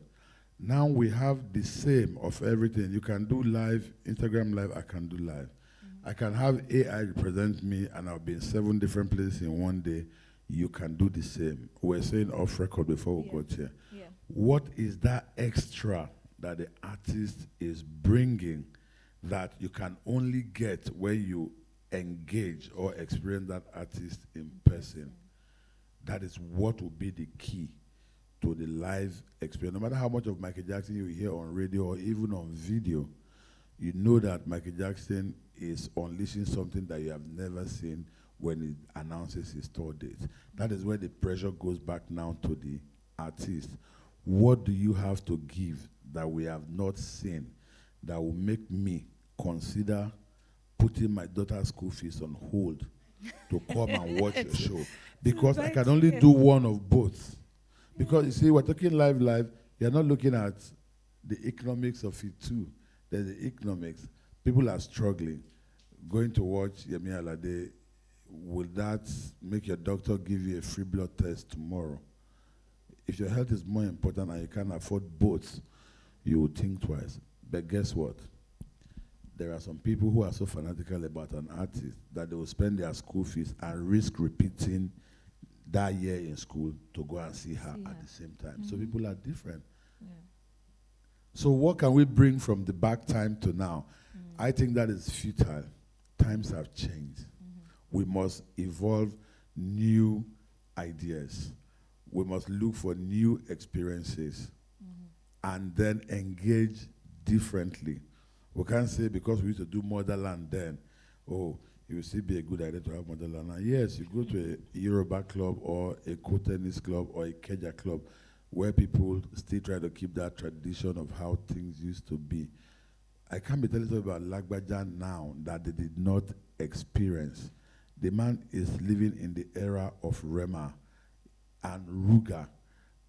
now we have the same of everything. You can do live, Instagram live, I can do live. I can have AI represent me and I'll be in 7 different places in one day. You can do the same. We're saying off record before we got here. Yeah. What is that extra that the artist is bringing that you can only get when you engage or experience that artist in person? That is what will be the key to the live experience. No matter how much of Michael Jackson you hear on radio or even on video, you know that Michael Jackson is unleashing something that you have never seen when he announces his tour date. That is where the pressure goes back now to the artist. What do you have to give that we have not seen that will make me consider putting my daughter's school fees on hold to come and watch your show? Because I can only do one of both. Because you see, we're talking live, you're not looking at the economics of it too. There's the economics. People are struggling. Going to watch Yemi Alade, will that make your doctor give you a free blood test tomorrow? If your health is more important and you can't afford both, you will think twice. But guess what? There are some people who are so fanatical about an artist that they will spend their school fees and risk repeating that year in school to go and see her at the same time. So people are different. Yeah. So what can we bring from the back time to now? I think that is futile. Times have changed. We must evolve new ideas. We must look for new experiences and then engage differently. We can't say because we used to do motherland then, oh, it will still be a good idea to have motherland. And yes, you go to a Yoruba club or a co-tennis club or a Keja club where people still try to keep that tradition of how things used to be. I can't be telling you about Lagbaja now that they did not experience. The man is living in the era of Rema and Ruga.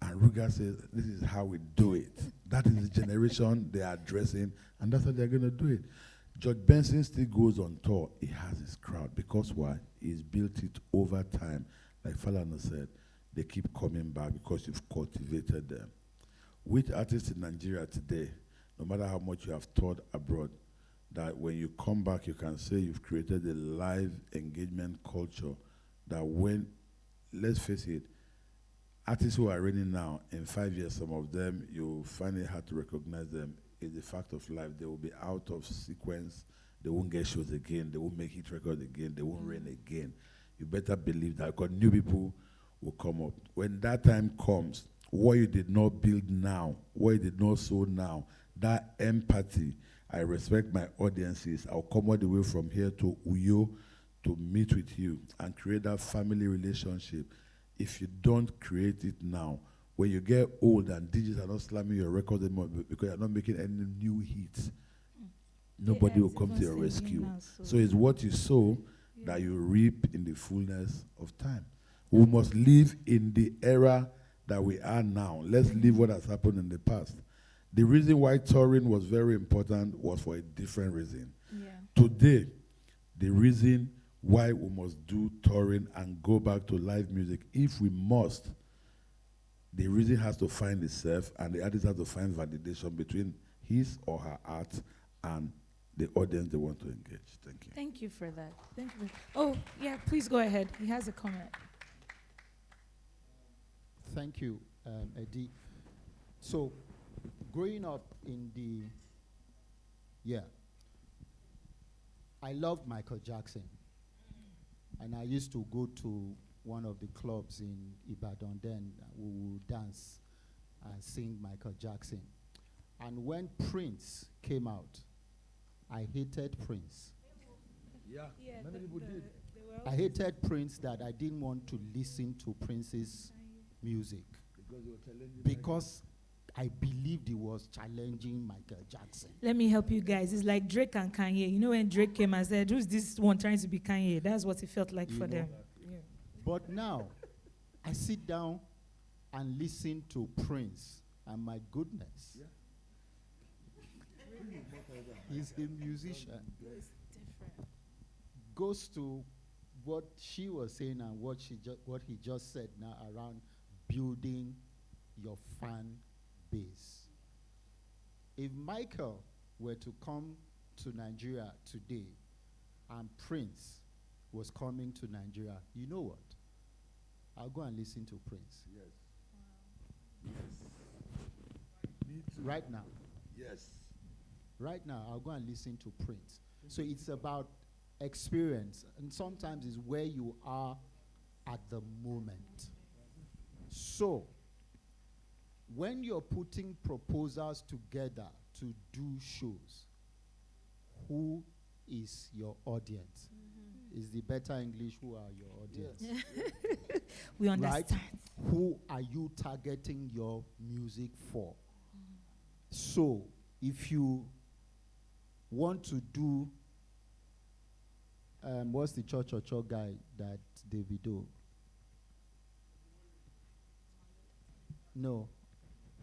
And Ruga says, this is how we do it. That is the generation they are addressing, and that's how they're going to do it. George Benson still goes on tour. He has his crowd. Because why? He's built it over time. Like Falana said, they keep coming back because you've cultivated them. Which artists in Nigeria today, no matter how much you have taught abroad, that when you come back, you can say you've created a live engagement culture that when, let's face it, artists who are reigning now, in 5 years, some of them, you find it hard to recognize them. It's a fact of life. They will be out of sequence. They won't get shows again. They won't make hit record again. They won't reign again. You better believe that, because new people will come up. When that time comes, what you did not build now, what you did not sow now, that empathy, I respect my audiences. I'll come all the way from here to Uyo to meet with you and create that family relationship. If you don't create it now, when you get old and DJs are not slamming your record anymore because you're not making any new hits, nobody will come to your rescue. So it's what you sow that you reap in the fullness of time. We must live in the era that we are now. Let's leave what has happened in the past. The reason why touring was very important was for a different reason. Today, the reason why we must do touring and go back to live music, if we must, the reason has to find itself, and the artist has to find validation between his or her art and the audience they want to engage. Thank you. Thank you for that. Thank you. Oh, yeah, please go ahead. He has a comment. Thank you, Eddie. So, growing up in the, I loved Michael Jackson. And I used to go to one of the clubs in Ibadan then. We would dance and sing Michael Jackson. And when Prince came out, I hated Prince. Yeah, many people did. I hated Prince that I didn't want to listen to Prince's music. Because I believed he was challenging Michael Jackson. Let me help you guys. It's like Drake and Kanye. You know when Drake came and said, who's this one trying to be Kanye? That's what it felt like for them. But now, I sit down and listen to Prince, and my goodness, he's a musician. Goes to what she was saying and what he just said now around building your fan base. If Michael were to come to Nigeria today and Prince was coming to Nigeria, you know what? I'll go and listen to Prince. Yes. Wow. Yes. Me too. Right now. Yes. Right now, I'll go and listen to Prince. So it's about experience, and sometimes it's where you are at the moment. So, when you're putting proposals together to do shows, who is your audience? Is the better English, who are your audience? Yes. We understand. Right? Who are you targeting your music for? So, if you want to do, what's the Cho guy that Davido? No,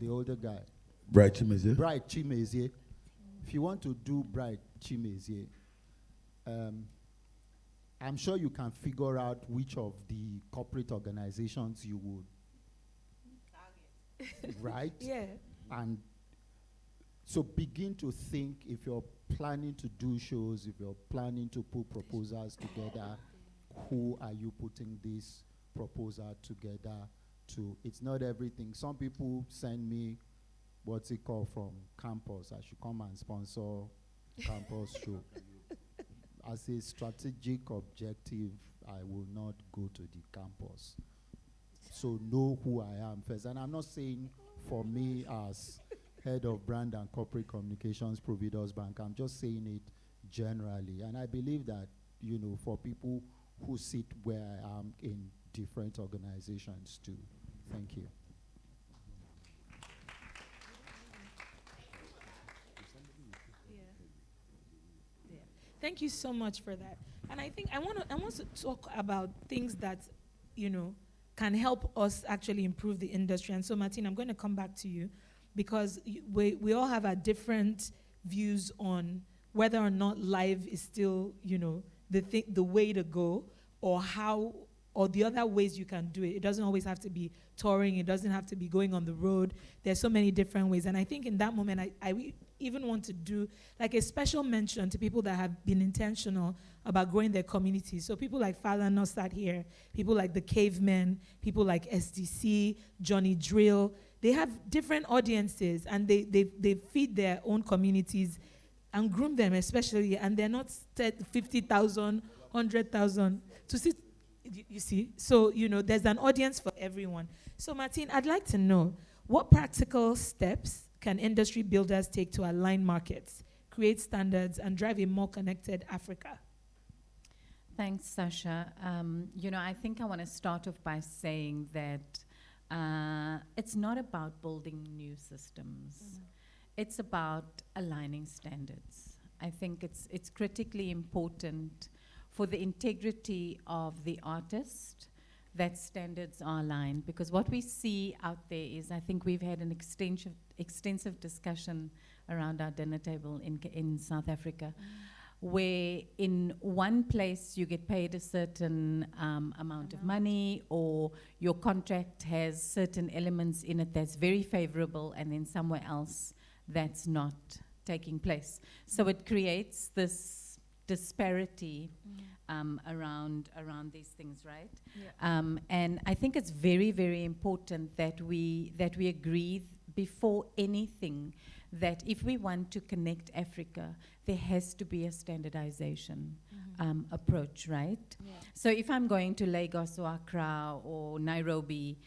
the older guy. Bright Chimezie. Bright Chimezie. If you want to do Bright Chimezie, I'm sure you can figure out which of the corporate organizations you would target. Right? Yeah. And so begin to think, if you're planning to do shows, if you're planning to put proposals together, who are you putting this proposal together to? It's not everything. Some people send me what's it called from campus. I should come and sponsor campus show. As a strategic objective, I will not go to the campus. So know who I am first. And I'm not saying for me as head of brand and corporate communications, Providus Bank, I'm just saying it generally. And I believe that, you know, for people who sit where I am in different organizations too. Thank you. Thank you so much for that. And I think I want to talk about things that, you know, can help us actually improve the industry. And so, Martin, I'm going to come back to you because we all have our different views on whether or not live is still, you know, the way to go, or how or the other ways you can do it. It doesn't always have to be touring. It doesn't have to be going on the road. There's so many different ways. And I think in that moment, I even want to do like a special mention to people that have been intentional about growing their communities. So people like Fala Nosat here, people like the Cavemen, people like SDC, Johnny Drill. They have different audiences, and they feed their own communities and groom them especially, and they're not 50,000, 100,000 to see. You see? So, there's an audience for everyone. So, Martine, I'd like to know, what practical steps can industry builders take to align markets, create standards, and drive a more connected Africa? Thanks, Sasha. I think I want to start off by saying that it's not about building new systems. It's about aligning standards. I think it's critically important for the integrity of the artist that standards are aligned, because what we see out there is, I think we've had an extensive discussion around our dinner table in South Africa, where in one place you get paid a certain amount of money, or your contract has certain elements in it that's very favorable, and then somewhere else that's not taking place. So it creates this disparity around these things, right? Yeah. And I think it's very, very important that we agree before anything that if we want to connect Africa, there has to be a standardization approach, right? Yeah. So if I'm going to Lagos or Accra or Nairobi,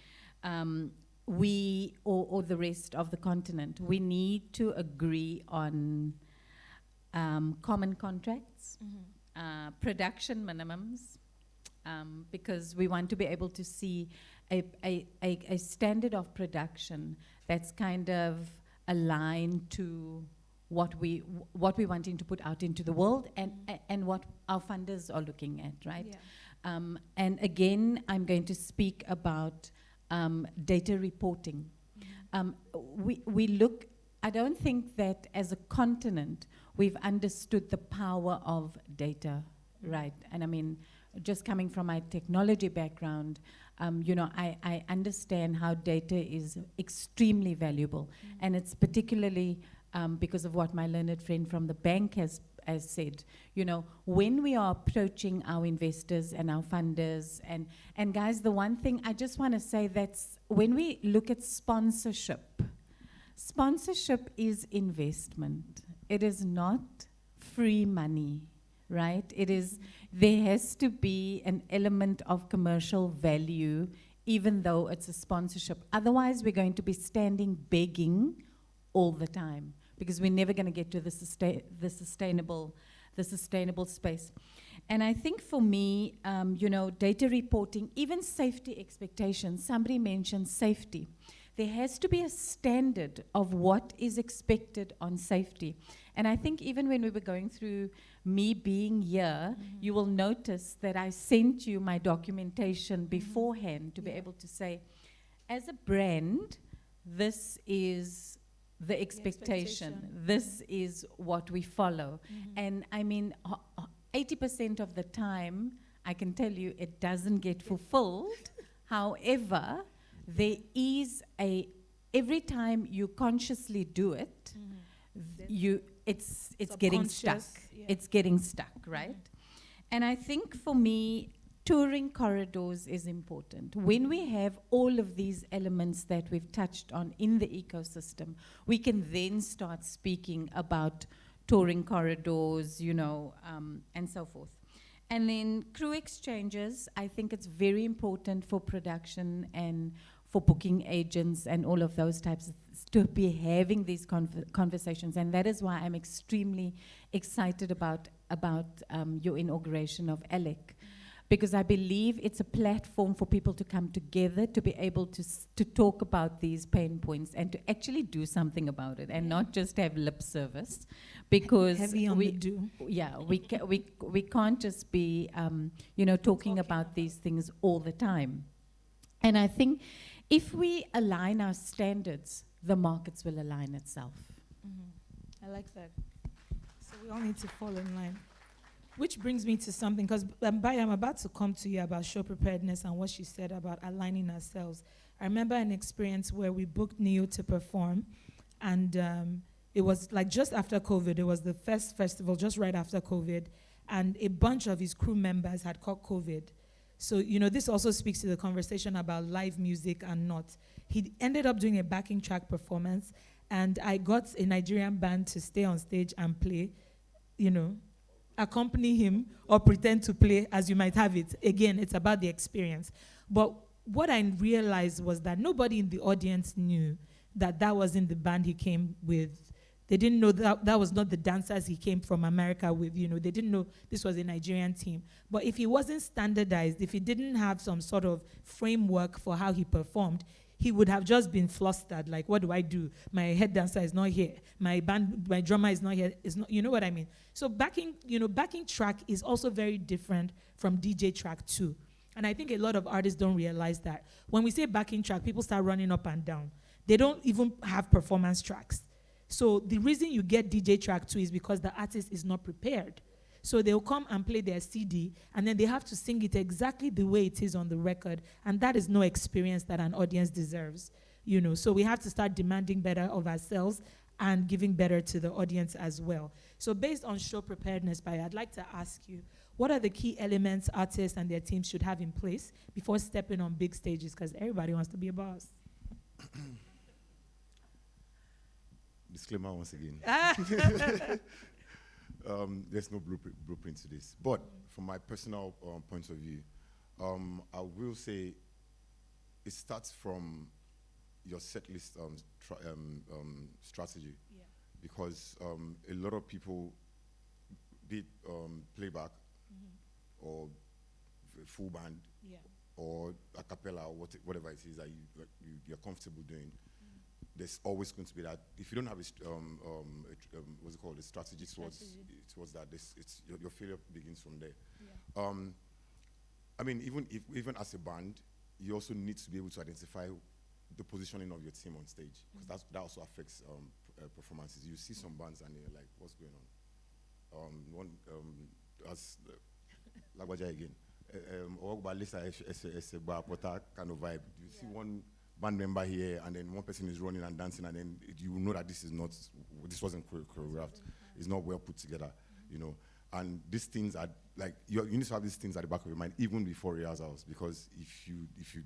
or the rest of the continent, we need to agree on common contracts, production minimums, because we want to be able to see a standard of production that's kind of aligned to what we're wanting to put out into the world, and what our funders are looking at, right? Yeah. And again, I'm going to speak about data reporting. We look, I don't think that as a continent we've understood the power of data, right? And I mean, just coming from my technology background, I understand how data is extremely valuable, and it's particularly because of what my learned friend from the bank has said. When we are approaching our investors and our funders, and guys, the one thing I just want to say, that's when we look at sponsorship is investment. It is not free money, right? It is, there has to be an element of commercial value, even though it's a sponsorship. Otherwise, we're going to be standing begging all the time, because we're never going to get to the sustainable space. And I think for me, data reporting, even safety expectations, somebody mentioned safety. There has to be a standard of what is expected on safety. And I think even when we were going through me being here, you will notice that I sent you my documentation beforehand to be able to say, as a brand, this is the expectation. This is what we follow. And I mean, 80% of the time, I can tell you, it doesn't get fulfilled. However, there is every time you consciously do it, it's getting stuck. Yeah. It's getting stuck, right? And I think for me, touring corridors is important. When we have all of these elements that we've touched on in the ecosystem, we can then start speaking about touring corridors, and so forth. And then crew exchanges, I think it's very important for production and for booking agents and all of those types of to be having these conversations. And that is why I'm extremely excited about your inauguration of ALEC. Because I believe it's a platform for people to come together, to be able to talk about these pain points and to actually do something about it, and not just have lip service. Because heavy on the do. Yeah, we can't just be talking about these things all the time. And I think if we align our standards, the markets will align itself. I like that. So we all need to fall in line. Which brings me to something, because I'm about to come to you about show preparedness and what she said about aligning ourselves. I remember an experience where we booked Neo to perform, and it was like just after COVID. It was the first festival just right after COVID, and a bunch of his crew members had caught COVID. So, this also speaks to the conversation about live music and not. He ended up doing a backing track performance, and I got a Nigerian band to stay on stage and play, accompany him or pretend to play as you might have it. Again, it's about the experience. But what I realized was that nobody in the audience knew that wasn't the band he came with. They didn't know that was not the dancers he came from America with. They didn't know this was a Nigerian team. But if he wasn't standardized, if he didn't have some sort of framework for how he performed, he would have just been flustered. Like, what do I do? My head dancer is not here. My drummer is not here. It's not, you know what I mean? So backing track is also very different from DJ track too. And I think a lot of artists don't realize that. When we say backing track, people start running up and down. They don't even have performance tracks. So the reason you get DJ track too is because the artist is not prepared. So they'll come and play their CD, and then they have to sing it exactly the way it is on the record, and that is no experience that an audience deserves. So we have to start demanding better of ourselves and giving better to the audience as well. So based on show preparedness, Bayo, I'd like to ask you, what are the key elements artists and their teams should have in place before stepping on big stages? Because everybody wants to be a boss. Disclaimer once again. There's no blueprint to this. But from my personal point of view, I will say it starts from your set list strategy. Yeah. Because a lot of people did playback or full band or a cappella or whatever it is that you're comfortable doing. There's always going to be that. If you don't have a what's it called, a strategy towards that, your failure begins from there. Yeah. I mean, even as a band, you also need to be able to identify the positioning of your team on stage, because that also affects performances. You see some bands and you're like, what's going on? As Lagwaja again, or kind of vibe. You see one band member here, and then one person is running and dancing, and then you know that this wasn't choreographed. It's not well put together, And these things are like you need to have these things at the back of your mind even before rehearsals, because if you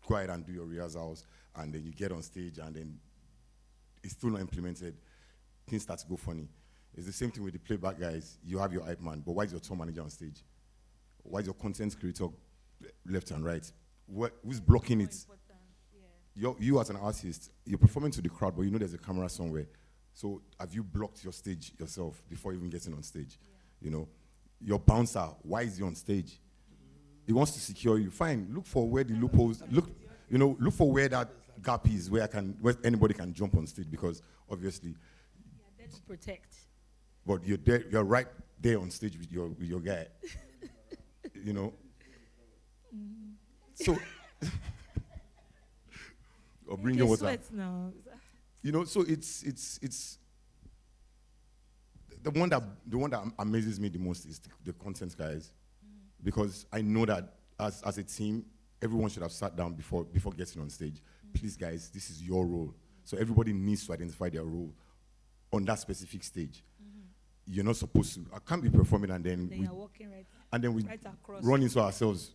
go ahead and do your rehearsals and then you get on stage and then it's still not implemented, things start to go funny. It's the same thing with the playback guys. You have your hype man, but why is your tour manager on stage? Why is your content creator left and right? Who's blocking it? You as an artist, you're performing to the crowd, but you know there's a camera somewhere. So have you blocked your stage yourself before even getting on stage? Yeah. Your bouncer, why is he on stage? He wants to secure you. Fine, look for where the loopholes, look for where that gap is, where anybody can jump on stage, because obviously. Yeah, there to protect. But you're right there on stage with your guy. So. Or bring your water. Now. So it's the one that amazes me the most is the content guys, because I know that as a team, everyone should have sat down before getting on stage. Please, guys, this is your role. So everybody needs to identify their role on that specific stage. You're not supposed to. I can't be performing and then you're walking right. And then we right across. Run into ourselves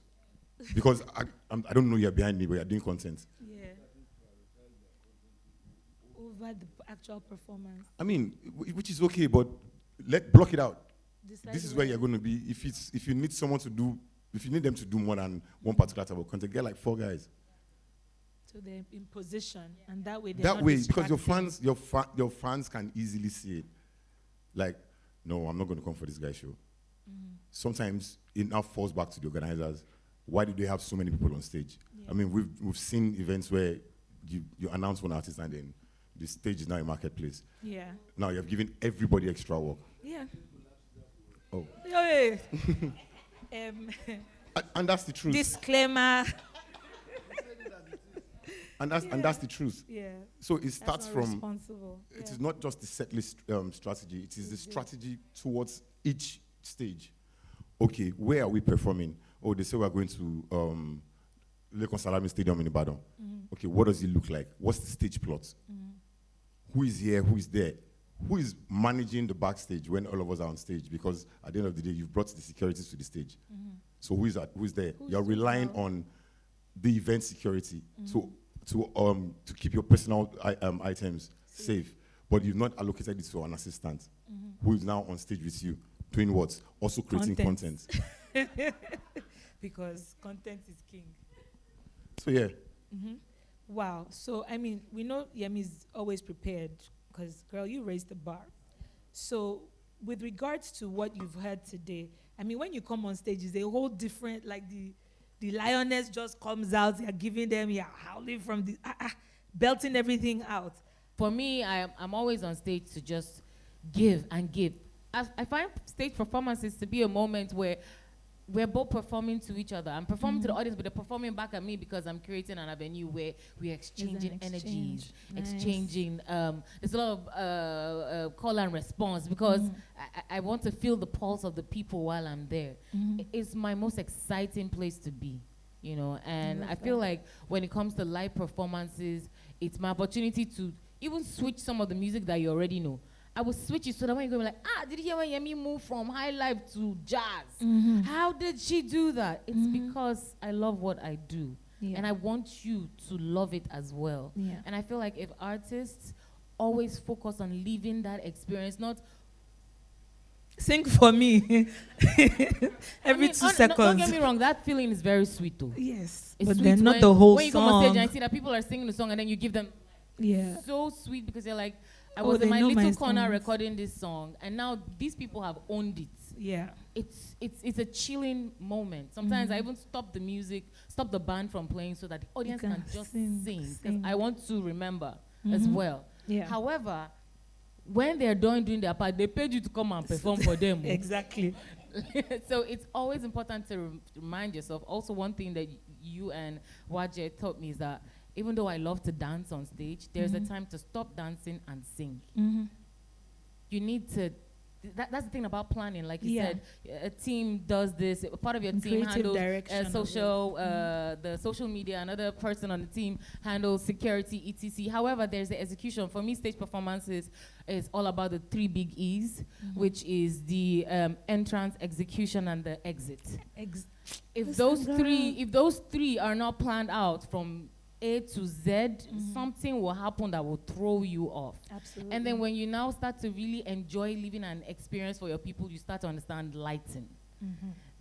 because I don't know you're behind me, but you're doing content. Yeah. Over the actual performance. I mean, which is okay, but block it out. This is where you're going to be. If you need them to do more than one particular type of content, get like 4 guys. So they're in position, and that way because your fans can easily see it. Like, no, I'm not going to come for this guy's show. Sometimes it now falls back to the organizers. Why do they have so many people on stage? Yeah. I mean, we've seen events where you announce one artist and then the stage is now a marketplace. Yeah. Now you have given everybody extra work. Yeah. Oh. Yeah. And that's the truth. Disclaimer. And that's the truth. Yeah. So it starts from. Responsible. It is not just the set list strategy. It is the strategy towards each stage. okay, where are we performing? Oh, they say we're going to Lekon Salami Stadium in Ibadan. Okay, what does it look like? What's the stage plot? Who is here? Who is there? Who is managing the backstage when all of us are on stage? Because at the end of the day, you've brought the security to the stage. So who is that? Who's there? You're relying on the event security to keep your personal items safe. But you've not allocated it to an assistant who is now on stage with you, doing what? Also creating content. Because content is king. So yeah. Wow. So, I mean, we know Yemi's always prepared because, girl, you raised the bar. So, with regards to what you've heard today, I mean, when you come on stage, it's a whole different, like the lioness just comes out, you're giving them, you're howling from the, belting everything out. For me, I'm always on stage to just give and give. I find stage performances to be a moment where we're both performing to each other. I'm performing to the audience, but they're performing back at me because I'm creating an avenue where we're exchanging energies, exchanging. There's a lot of call and response because I want to feel the pulse of the people while I'm there. It's my most exciting place to be, you know. And I feel like when it comes to live performances, it's my opportunity to even switch some of the music that you already know. I will switch it so that when you go like, did you hear when Yemi moved from high life to jazz? How did she do that? It's because I love what I do. And I want you to love it as well. And I feel like if artists always focus on living that experience, not sing for me every 2 seconds. Don't get me wrong, that feeling is very sweet though. Yes, it's but sweet then not the whole when song. When you come on stage and I see that people are singing the song and then you give them so sweet because they're like, I was in my little corner recording this song, and now these people have owned it. Yeah, it's a chilling moment. Sometimes I even stop the music, stop the band from playing, so that the audience can just sing. Because I want to remember as well. Yeah. However, when they're done doing their part, they paid you to come and perform for them. Exactly. So it's always important to remind yourself. Also, one thing that you and Waje taught me is that even though I love to dance on stage, there's a time to stop dancing and sing. You need to, that's the thing about planning. Like you said, a team does this, part of your team handles the social media, another person on the team handles security, etc. However, there's the execution. For me, stage performances is all about the 3 big E's, which is the entrance, execution, and the exit. If those three are not planned out from A to Z, something will happen that will throw you off. Absolutely. And then when you now start to really enjoy living an experience for your people, you start to understand lighting,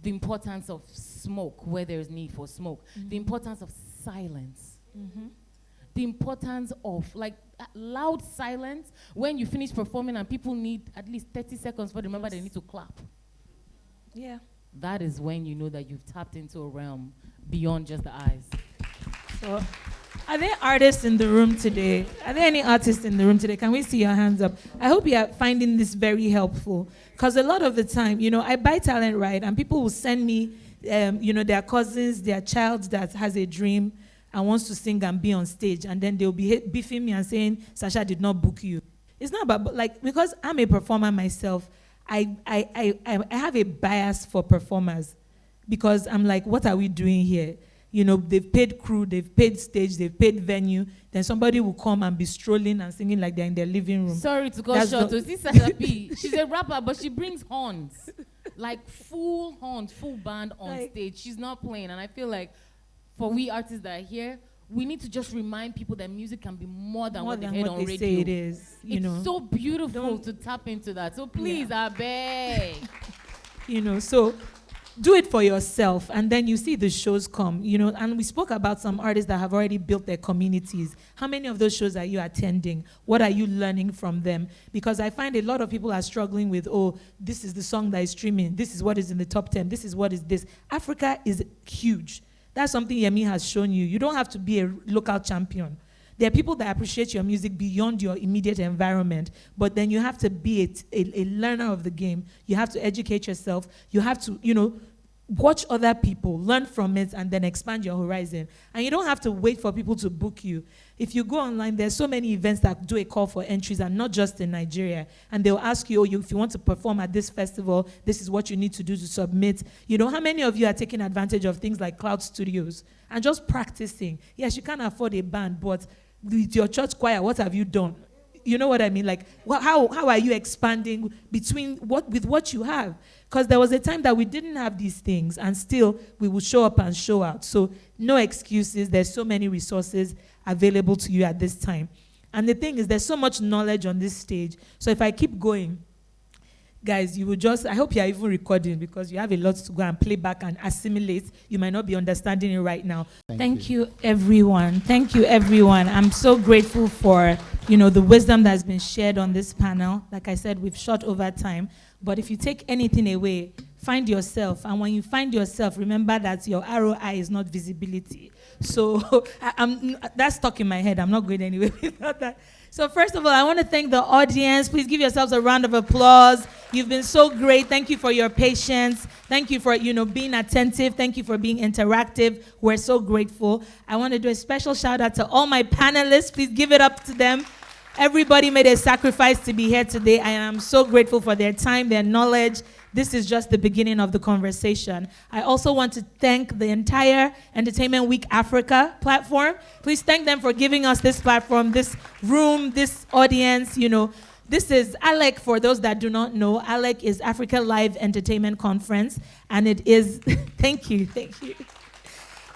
the importance of smoke where there's need for smoke, the importance of silence, the importance of like loud silence when you finish performing and people need at least 30 seconds for remember they need to clap. Yeah. That is when you know that you've tapped into a realm beyond just the eyes. So, are there artists in the room today? Are there any artists in the room today? Can we see your hands up? I hope you are finding this very helpful. Because a lot of the time, you know, I buy talent, right? And people will send me, their cousins, their child that has a dream and wants to sing and be on stage. And then they'll be beefing me and saying, Sasha did not book you. It's not about, like, because I'm a performer myself, I have a bias for performers. Because I'm like, what are we doing here? You know, they've paid crew, they've paid stage, they've paid venue. Then somebody will come and be strolling and singing like they're in their living room. Sorry to go short. To see Sasha P. She's a rapper, but she brings horns. Like full horns, full band on stage. She's not playing. And I feel like for we artists that are here, we need to just remind people that music can be more than what they heard on radio. Say it is. It's so beautiful to tap into that. So please, I beg. So do it for yourself, and then you see the shows come, and we spoke about some artists that have already built their communities. How many of those shows are you attending? What are you learning from them? Because I find a lot of people are struggling with, this is the song that is streaming, this is what is in the top 10, this is what is this. Africa is huge. That's something Yemi has shown you. You don't have to be a local champion. There are people that appreciate your music beyond your immediate environment, but then you have to be a learner of the game. You have to educate yourself. You have to, watch other people, learn from it, and then expand your horizon. And you don't have to wait for people to book you. If you go online, there's so many events that do a call for entries, and not just in Nigeria. And they'll ask you, if you want to perform at this festival, this is what you need to do to submit. You know, how many of you are taking advantage of things like cloud studios and just practicing? Yes, you can't afford a band, but with your church choir, what have you done? You know what I mean? Like, how are you expanding with what you have? Because there was a time that we didn't have these things, and still we would show up and show out. So no excuses. There's so many resources available to you at this time. And the thing is, there's so much knowledge on this stage. So if I keep going, guys, you will just, I hope you're even recording, because you have a lot to go and play back and assimilate. You might not be understanding it right now. Thank you, everyone. Thank you, everyone. I'm so grateful for, the wisdom that's been shared on this panel. Like I said, we've shot over time. But if you take anything away, find yourself. And when you find yourself, remember that your ROI is not visibility. So that's stuck in my head. I'm not going anywhere without that. So first of all, I want to thank the audience. Please give yourselves a round of applause. You've been so great. Thank you for your patience. Thank you for, being attentive. Thank you for being interactive. We're so grateful. I want to do a special shout out to all my panelists. Please give it up to them. Everybody made a sacrifice to be here today. I am so grateful for their time, their knowledge. This is just the beginning of the conversation. I also want to thank the entire Entertainment Week Africa platform. Please thank them for giving us this platform, this room, this audience. This is ALEC. For those that do not know, ALEC is Africa Live Entertainment Conference, and it is, thank you.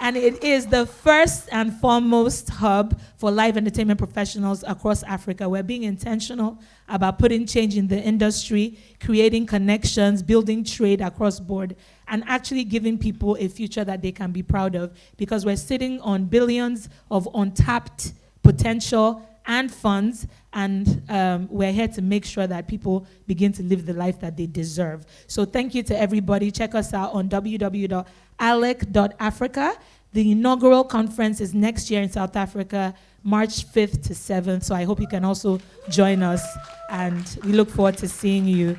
And it is the first and foremost hub for live entertainment professionals across Africa. We're being intentional about putting change in the industry, creating connections, building trade across board, and actually giving people a future that they can be proud of, because we're sitting on billions of untapped potential and funds, and we're here to make sure that people begin to live the life that they deserve. So thank you to everybody. Check us out on www.alec.africa. The inaugural conference is next year in South Africa, March 5th to 7th. So I hope you can also join us, and we look forward to seeing you.